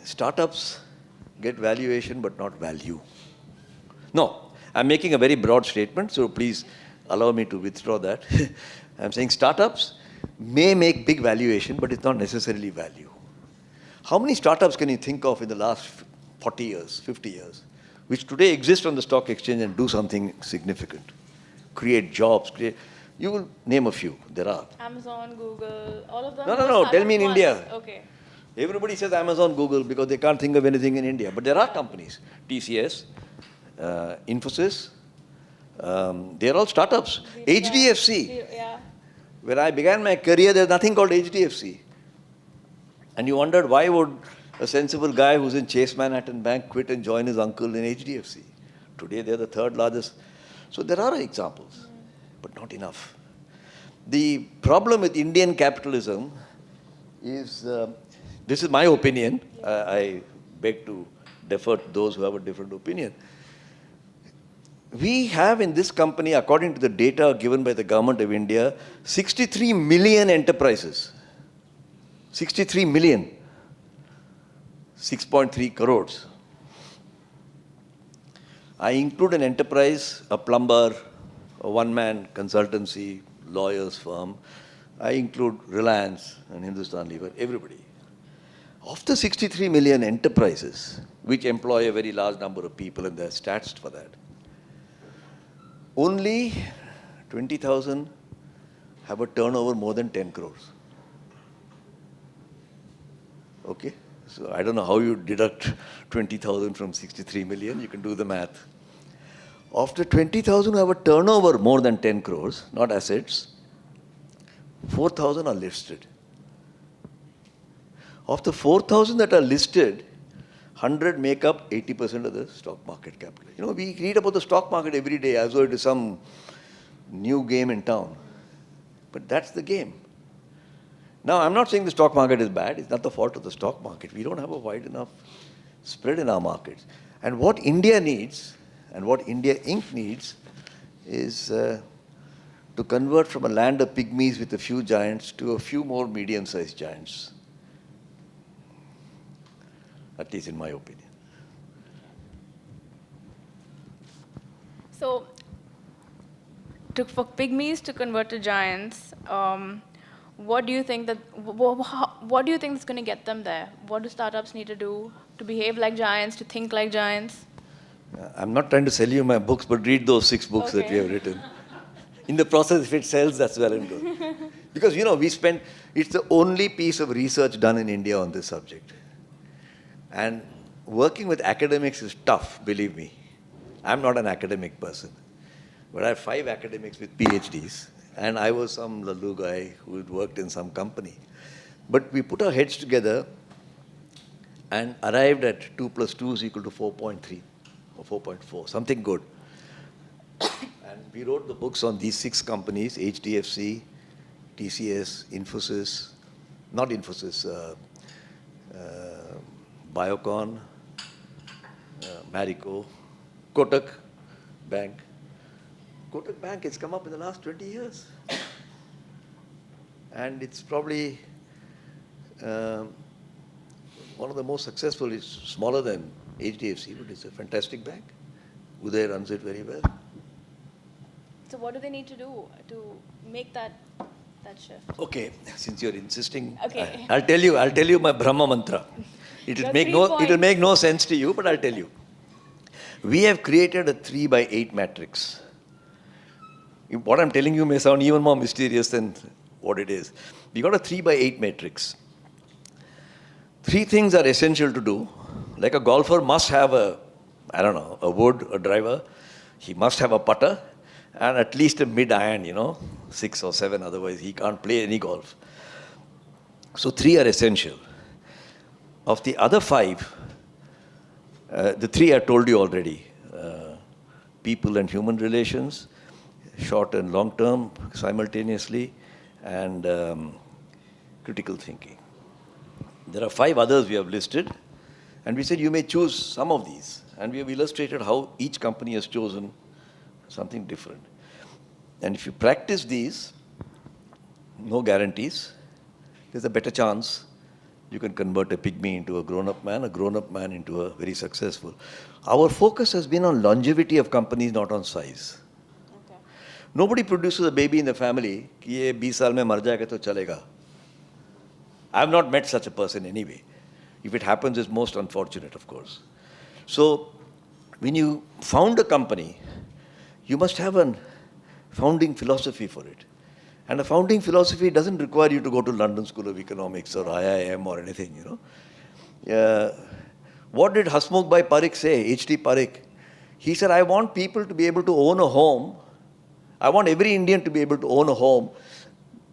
Startups get valuation but not value. No, I'm making a very broad statement, so please allow me to withdraw that. I'm saying startups may make big valuation, but it's not necessarily value. How many startups can you think of in the last 40 years, 50 years, which today exist on the stock exchange and do something significant? Create jobs, you will name a few. There are. Amazon, Google, all of them? No. Tell me in Once. India. Okay. Everybody says Amazon, Google, because they can't think of anything in India. But there are companies. TCS, Infosys, they're all startups. HDFC. Yeah. When I began my career, there's nothing called HDFC. And you wondered why would a sensible guy who's in Chase Manhattan Bank quit and join his uncle in HDFC? Today, they're the third largest. So there are examples, but not enough. The problem with Indian capitalism is, this is my opinion, I beg to defer to those who have a different opinion. We have in this company, according to the data given by the government of India, 63 million enterprises. 63 million. 6.3 crores. I include an enterprise, a plumber, a one-man consultancy, lawyer's firm. I include Reliance and Hindustan Unilever, everybody. Of the 63 million enterprises, which employ a very large number of people, and there are stats for that. Only 20,000 have a turnover more than 10 crores. Okay? So I don't know how you deduct 20,000 from 63 million. You can do the math. After 20,000 who have a turnover more than 10 crores, not assets, 4,000 are listed. Of the 4,000 that are listed, 100 make up 80% of the stock market capital. You know, we read about the stock market every day as though it is some new game in town. But that's the game. Now, I'm not saying the stock market is bad. It's not the fault of the stock market. We don't have a wide enough spread in our markets. And what India needs, and what India Inc. needs, is to convert from a land of pygmies with a few giants to a few more medium-sized giants. At least in my opinion. So, for pygmies to convert to giants, what do you think what do you think is going to get them there? What do startups need to do to behave like giants, to think like giants? I'm not trying to sell you my books, but read those 6 books that we have written. In the process, if it sells, that's well and good. Because, you know, it's the only piece of research done in India on this subject. And working with academics is tough, believe me. I'm not an academic person. But I have 5 academics with PhDs. And I was some Lallu guy who had worked in some company. But we put our heads together and arrived at 2 plus 2 is equal to 4.3 or 4.4, something good. And we wrote the books on these 6 companies, HDFC, TCS, Infosys, not Infosys, Biocon, Marico, Kotak Bank. Kotak Bank has come up in the last 20 years. And it's probably one of the most successful. It's smaller than HDFC, but it's a fantastic bank. Uday runs it very well. So what do they need to do to make that shift? Okay, since you're insisting, Okay. I'll tell you my Brahma mantra. It'll make no sense to you, but I'll tell you. We have created a 3x8 matrix. What I'm telling you may sound even more mysterious than what it is. We got a 3x8 matrix. 3 things are essential to do. Like a golfer must have a wood, a driver. He must have a putter and at least a mid-iron, 6 or 7, otherwise he can't play any golf. So 3 are essential. Of the other 5, the 3 I told you already. People and human relations, short and long term simultaneously, and critical thinking. There are 5 others we have listed, and we said you may choose some of these. And we have illustrated how each company has chosen something different. And if you practice these, no guarantees, there's a better chance you can convert a pygmy into a grown-up man into a very successful. Our focus has been on longevity of companies, not on size. Okay. Nobody produces a baby in the family, कि ये 20 साल में मर जाएगा तो चलेगा. I have not met such a person anyway. If it happens, it's most unfortunate, of course. So, when you found a company, you must have a founding philosophy for it. And a founding philosophy doesn't require you to go to London School of Economics or IIM or anything, What did Hasmukh Bhai Parikh say, H.T. Parikh? He said, I want people to be able to own a home. I want every Indian to be able to own a home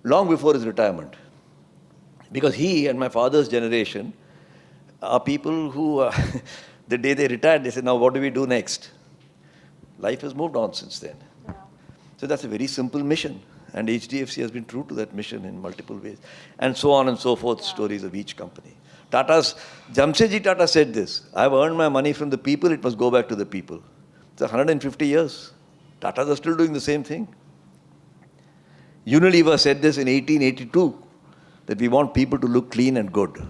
long before his retirement. Because he and my father's generation are people who, the day they retired, they said, now what do we do next? Life has moved on since then. Yeah. So that's a very simple mission. And HDFC has been true to that mission in multiple ways. And so on and so forth, stories of each company. Jamshedji Tata said this, I've earned my money from the people, it must go back to the people. It's 150 years. Tatas are still doing the same thing. Unilever said this in 1882, that we want people to look clean and good.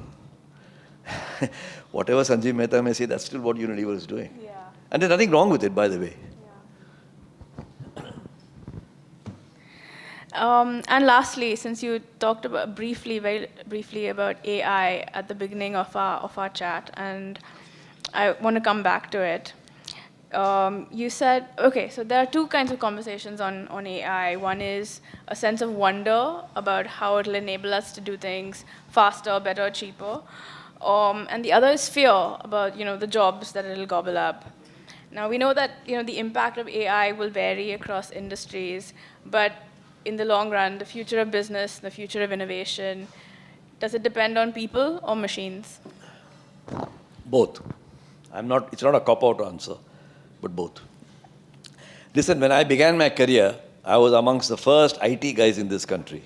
Whatever Sanjeev Mehta may say, that's still what Unilever is doing. Yeah. And there's nothing wrong with it, by the way. And lastly, since you talked about very briefly about AI at the beginning of our chat, and I want to come back to it. You said, okay, so there are two kinds of conversations on AI. One is a sense of wonder about how it'll enable us to do things faster, better, cheaper. And the other is fear about, the jobs that it'll gobble up. Now, we know that, the impact of AI will vary across industries, but in the long run, the future of business, the future of innovation, does it depend on people or machines? Both. It's not a cop-out answer, but both. Listen, when I began my career, I was amongst the first IT guys in this country.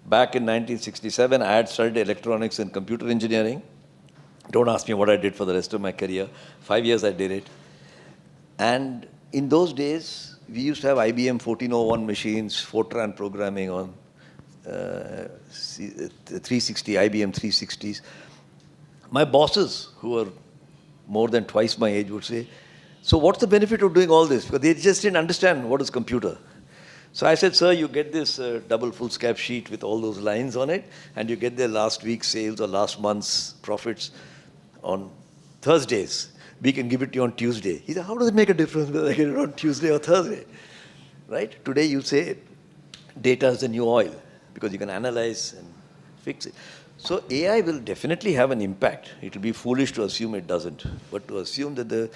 Back in 1967, I had studied electronics and computer engineering. Don't ask me what I did for the rest of my career. 5 years I did it. And in those days, we used to have IBM 1401 machines, Fortran programming on 360, IBM 360s. My bosses, who were more than twice my age, would say, so what's the benefit of doing all this? Because they just didn't understand what is computer. So I said, sir, you get this double foolscap sheet with all those lines on it, and you get their last week's sales or last month's profits on Thursdays. We can give it to you on Tuesday. He said, how does it make a difference whether I get it on Tuesday or Thursday? Right? Today you say data is the new oil because you can analyze and fix it. So AI will definitely have an impact. It will be foolish to assume it doesn't. But to assume that the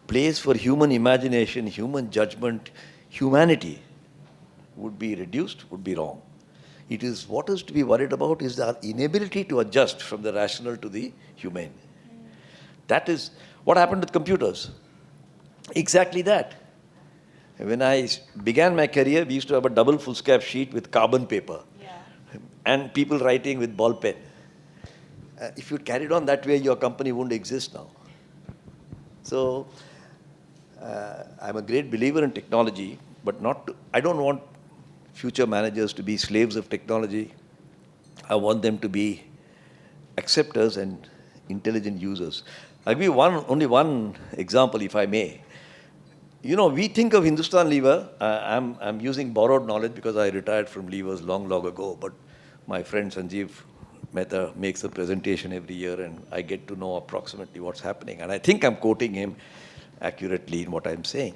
place for human imagination, human judgment, humanity would be reduced would be wrong. It is what is to be worried about is our inability to adjust from the rational to the humane. That is what happened with computers. Exactly that. When I began my career, we used to have a double foolscap sheet with carbon paper. And people writing with ball pen. If you carried on that way, your company wouldn't exist now. So, I'm a great believer in technology, but I don't want future managers to be slaves of technology. I want them to be acceptors and intelligent users. I'll give you only one example, if I may. We think of Hindustan Lever. I'm using borrowed knowledge because I retired from levers long ago, but my friend Sanjeev Mehta makes a presentation every year and I get to know approximately what's happening. And I think I'm quoting him accurately in what I'm saying.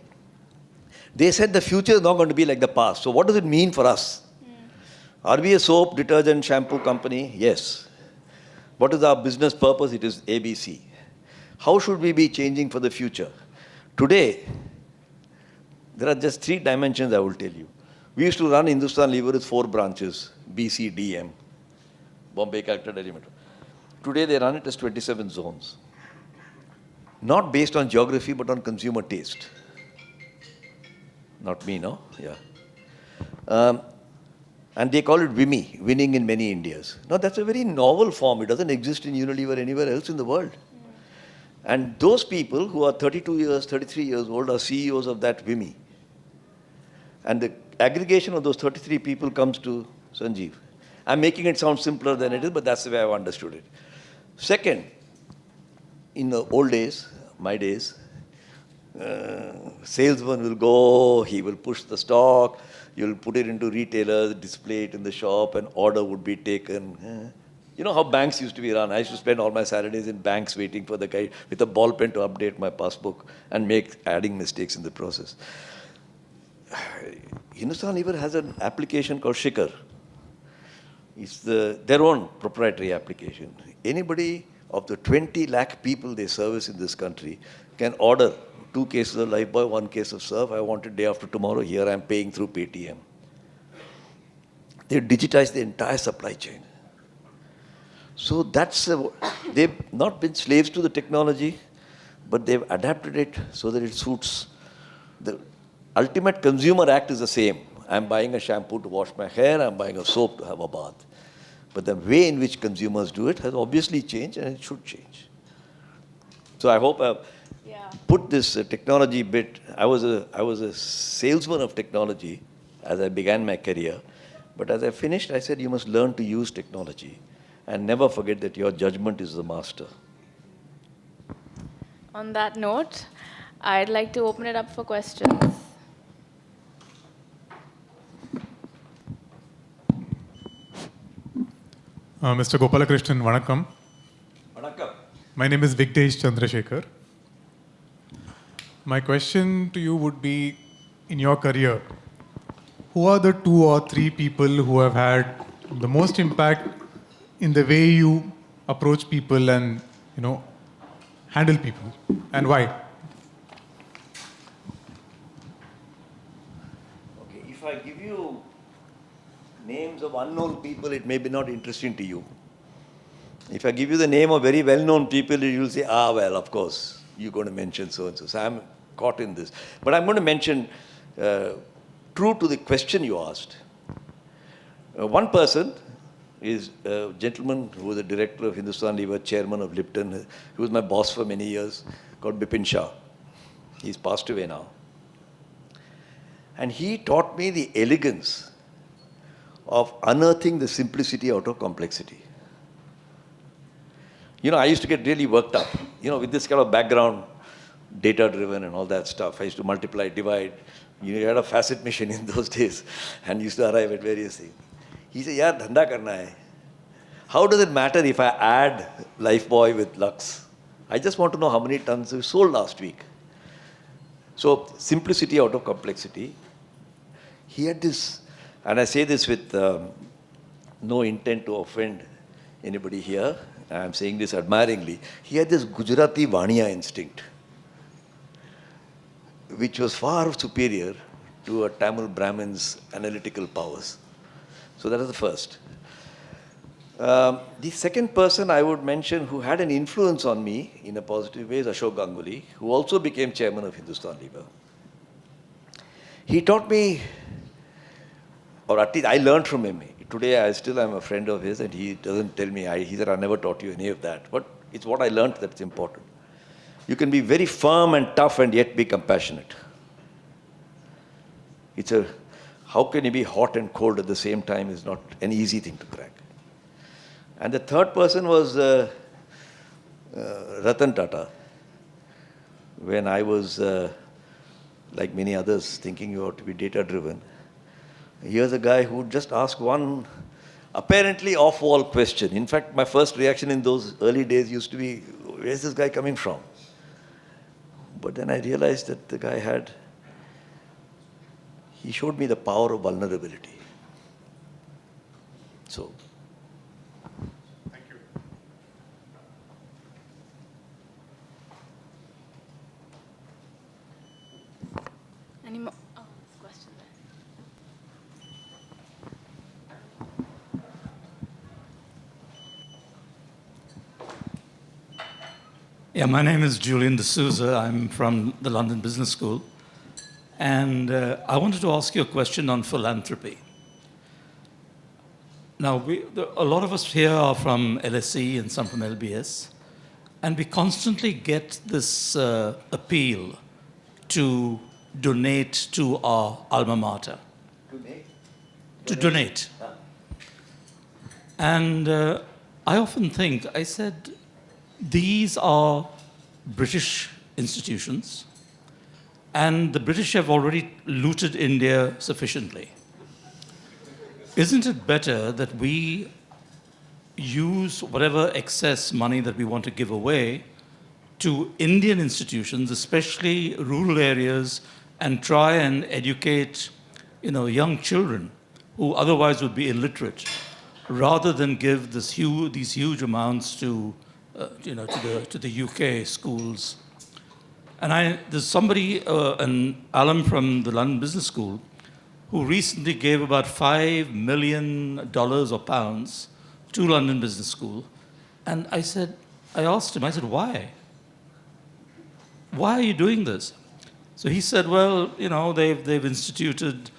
They said the future is not going to be like the past. So what does it mean for us? Are we a soap, detergent, shampoo company? Yes. What is our business purpose? It is ABC. How should we be changing for the future? Today, there are just 3 dimensions I will tell you. We used to run Hindustan Lever with 4 branches, B, C, D, M, Bombay, Calcutta, Delhi Metro. Today they run it as 27 zones. Not based on geography, but on consumer taste. Not me, no? Yeah. And they call it WIMI, winning in many Indias. Now that's a very novel form. It doesn't exist in Unilever anywhere else in the world. And those people who are 32 years, 33 years old are CEOs of that WIMI. And the aggregation of those 33 people comes to Sanjeev. I'm making it sound simpler than it is, but that's the way I've understood it. Second, in the old days, my days, salesman will go, he will push the stock, you'll put it into retailers, display it in the shop, and order would be taken. You know how banks used to be run? I used to spend all my Saturdays in banks waiting for the guy with a ball pen to update my passbook and adding mistakes in the process. Hindustan Unilever has an application called Shikhar. It's their own proprietary application. Anybody of the 20 lakh people they service in this country can order 2 cases of Lifebuoy, 1 case of Surf. I want it day after tomorrow. Here I'm paying through Paytm. They digitize the entire supply chain. So they've not been slaves to the technology, but they've adapted it so that it suits. The ultimate consumer act is the same. I'm buying a shampoo to wash my hair, I'm buying a soap to have a bath. But the way in which consumers do it has obviously changed and it should change. So I hope I've put this technology bit. I was a salesman of technology as I began my career. But as I finished, I said, you must learn to use technology and never forget that your judgment is the master. On that note, I'd like to open it up for questions. Mr. Gopalakrishnan, vanakkam. Vanakkam. My name is Vigdesh Chandrasekhar. My question to you would be, in your career, who are the 2 or 3 people who have had the most impact in the way you approach people and, handle people, and why? Okay, if I give you names of unknown people, it may be not interesting to you. If I give you the name of very well-known people, you'll say, well, of course, you're going to mention so-and-so. So I'm caught in this. But I'm going to mention, true to the question you asked, one person is a gentleman who was the director of Hindustan Unilever, chairman of Lipton. He was my boss for many years, called Bipin Shah. He's passed away now. And he taught me the elegance of unearthing the simplicity out of complexity. I used to get really worked up, with this kind of background, data-driven and all that stuff. I used to multiply, divide. You had a facet machine in those days and used to arrive at various things. He said, yaar, dhanda karna hai. How does it matter if I add Lifebuoy with Lux? I just want to know how many tons we sold last week. So, simplicity out of complexity. He had this, and I say this with no intent to offend anybody here. I'm saying this admiringly. He had this Gujarati Vaniya instinct, which was far superior to a Tamil Brahmin's analytical powers. So that is the first. The second person I would mention who had an influence on me in a positive way is Ashok Ganguly, who also became chairman of Hindustan Unilever. He taught me, or at least I learned from him. Today I still am a friend of his, and he doesn't tell me, he said, I never taught you any of that. But it's what I learned that's important. You can be very firm and tough and yet be compassionate. How can you be hot and cold at the same time is not an easy thing to crack. And the third person was Ratan Tata. When I was, like many others, thinking you ought to be data-driven, here's a guy who just asked one apparently off-wall question. In fact, my first reaction in those early days used to be, where's this guy coming from? But then I realized that the guy he showed me the power of vulnerability. So. Thank you. Any more? Oh, question there. Yeah, my name is Julian D'Souza. I'm from the London Business School. And I wanted to ask you a question on philanthropy. Now, a lot of us here are from LSE and some from LBS, and we constantly get this appeal to donate to our alma mater. To donate. And I often think, I said, these are British institutions, and the British have already looted India sufficiently. Isn't it better that we use whatever excess money that we want to give away to Indian institutions, especially rural areas, and try and educate, young children who otherwise would be illiterate, rather than give these huge amounts to the UK schools? And there's somebody, an alum from the London Business School, who recently gave about $5 million or pounds to London Business School. And I asked him, why? Why are you doing this? So he said, well, they've instituted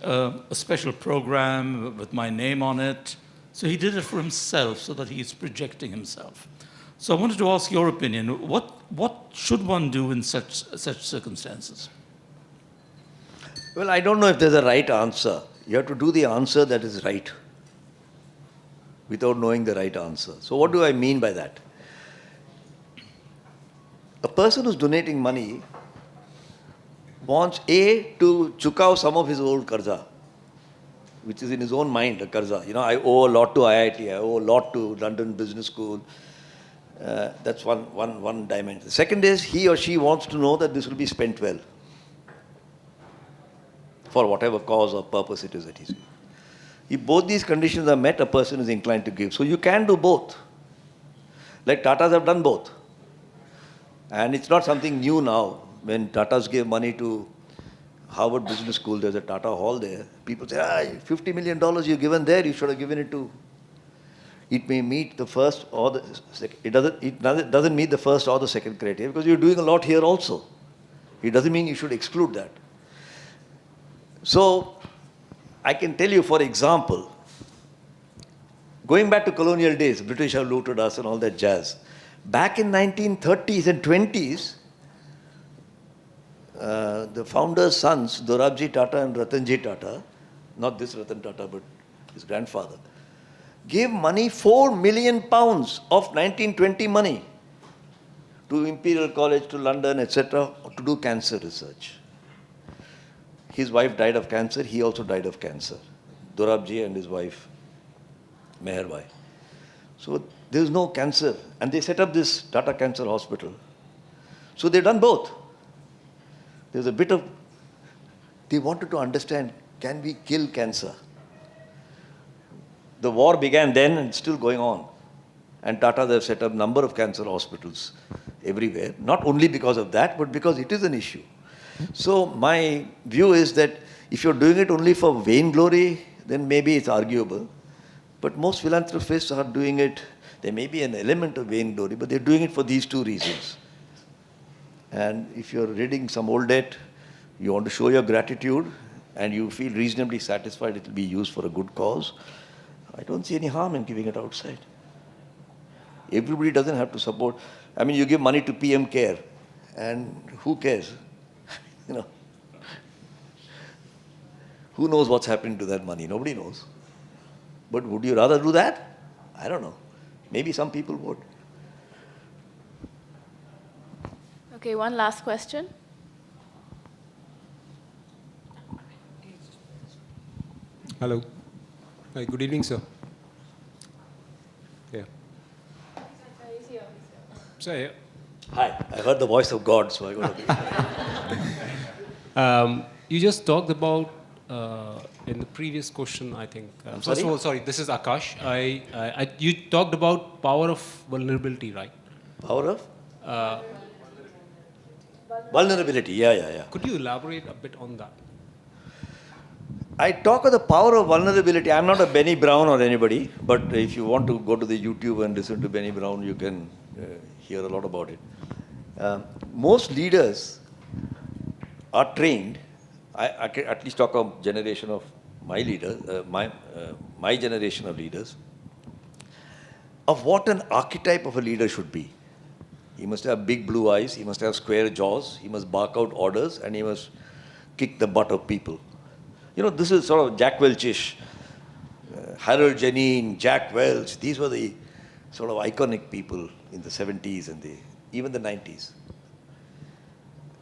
a special program with my name on it. So he did it for himself, so that he's projecting himself. So I wanted to ask your opinion. What should one do in such circumstances? Well, I don't know if there's a right answer. You have to do the answer that is right without knowing the right answer. So what do I mean by that? A person who's donating money wants to chukav some of his old karza, which is in his own mind, a karza. I owe a lot to IIT, I owe a lot to London Business School. That's one dimension. The second is he or she wants to know that this will be spent well for whatever cause or purpose it is that he's doing. If both these conditions are met, a person is inclined to give. So you can do both. Like Tatas have done both. And it's not something new now. When Tatas gave money to Harvard Business School, there's a Tata Hall there. People say, $50 million you've given there, you should have given it to. It may meet the first or the second. It doesn't meet the first or the second criteria because you're doing a lot here also. It doesn't mean you should exclude that. So, I can tell you, for example, going back to colonial days, British have looted us and all that jazz. Back in 1930s and 20s, the founders' sons, Dorabji Tata and Ratanji Tata, not this Ratan Tata, but his grandfather, gave money, 4 million pounds of 1920 money to Imperial College, to London, etc., to do cancer research. His wife died of cancer, he also died of cancer. Dorabji and his wife, Meherbai. So there is no cancer. And they set up this Tata Cancer Hospital. So they've done both. There's a bit of, they wanted to understand, can we kill cancer? The war began then and it's still going on. And Tata have set up a number of cancer hospitals everywhere. Not only because of that, but because it is an issue. So my view is that if you're doing it only for vainglory, then maybe it's arguable. But most philanthropists are doing it, there may be an element of vainglory, but they're doing it for these two reasons. And if you're reading some old debt, you want to show your gratitude, and you feel reasonably satisfied it will be used for a good cause, I don't see any harm in giving it outside. Everybody doesn't have to support. I mean, you give money to PM Care, and who cares? You know, who knows what's happening to that money? Nobody knows. But would you rather do that? I don't know. Maybe some people would. Okay, one last question. Hello. Hi, good evening, sir. Yeah. Sir, yeah. Hi, I heard the voice of God, so I got to. You just talked about in the previous question, I think. First of all, sorry, this is Akash. You talked about power of vulnerability, right? Power of? Vulnerability, yeah. Could you elaborate a bit on that? I talk of the power of vulnerability. I'm not a Benny Brown or anybody, but if you want to go to the YouTube and listen to Benny Brown, you can hear a lot about it. Most leaders are trained. I can at least talk of generation of my leaders, my generation of leaders, of what an archetype of a leader should be. He must have big blue eyes, he must have square jaws, he must bark out orders, and he must kick the butt of people. You know, this is sort of Jack Welchish, Harold Janine, Jack Welch. These were the sort of iconic people in the 70s and even the 90s.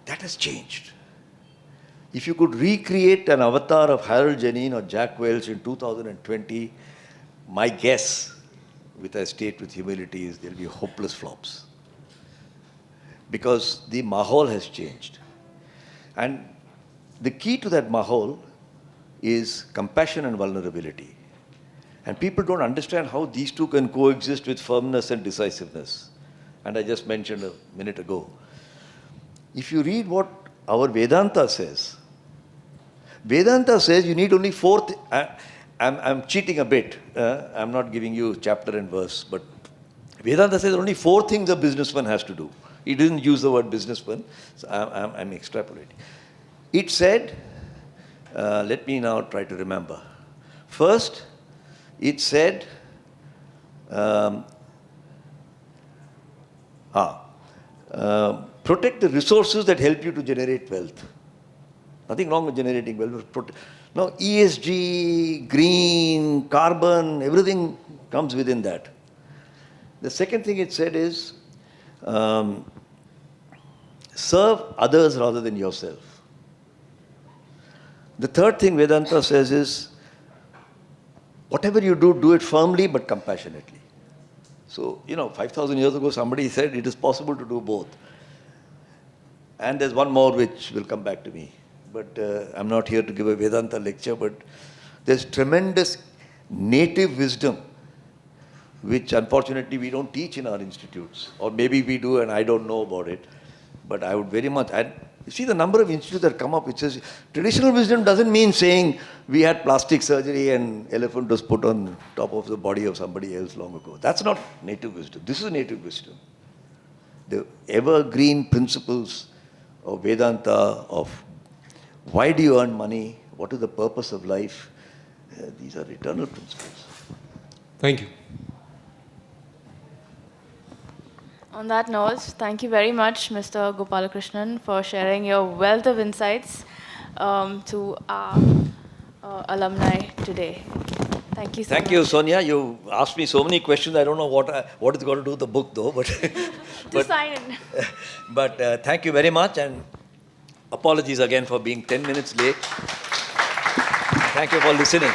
That has changed. If you could recreate an avatar of Harold Janine or Jack Welch in 2020, my guess, which I state with humility, is there will be hopeless flops. Because the mahal has changed. And the key to that mahal is compassion and vulnerability. And people don't understand how these two can coexist with firmness and decisiveness. And I just mentioned a minute ago. If you read what our Vedanta says you need only four. I'm cheating a bit. I'm not giving you chapter and verse, but Vedanta says only 4 things a businessman has to do. He didn't use the word businessman, so I'm extrapolating. It said, let me now try to remember. First, it said, protect the resources that help you to generate wealth. Nothing wrong with generating wealth. Now, ESG, green, carbon, everything comes within that. The second thing it said is, serve others rather than yourself. The third thing Vedanta says is, whatever you do, do it firmly but compassionately. So, 5,000 years ago, somebody said it is possible to do both. And there's one more which will come back to me. But I'm not here to give a Vedanta lecture, but there's tremendous native wisdom, which unfortunately we don't teach in our institutes. Or maybe we do and I don't know about it. But I would very much, you see the number of institutes that come up which says, traditional wisdom doesn't mean saying we had plastic surgery and elephant was put on top of the body of somebody else long ago. That's not native wisdom. This is native wisdom. The evergreen principles of Vedanta, of why do you earn money, what is the purpose of life, these are eternal principles. Thank you. On that note, thank you very much, Mr. Gopalakrishnan, for sharing your wealth of insights to our alumni today. Thank you so much. Thank you, Sonya. You asked me so many questions. I don't know what it's got to do with the book, though. But to sign in. But thank you very much, and apologies again for being 10 minutes late. Thank you for listening.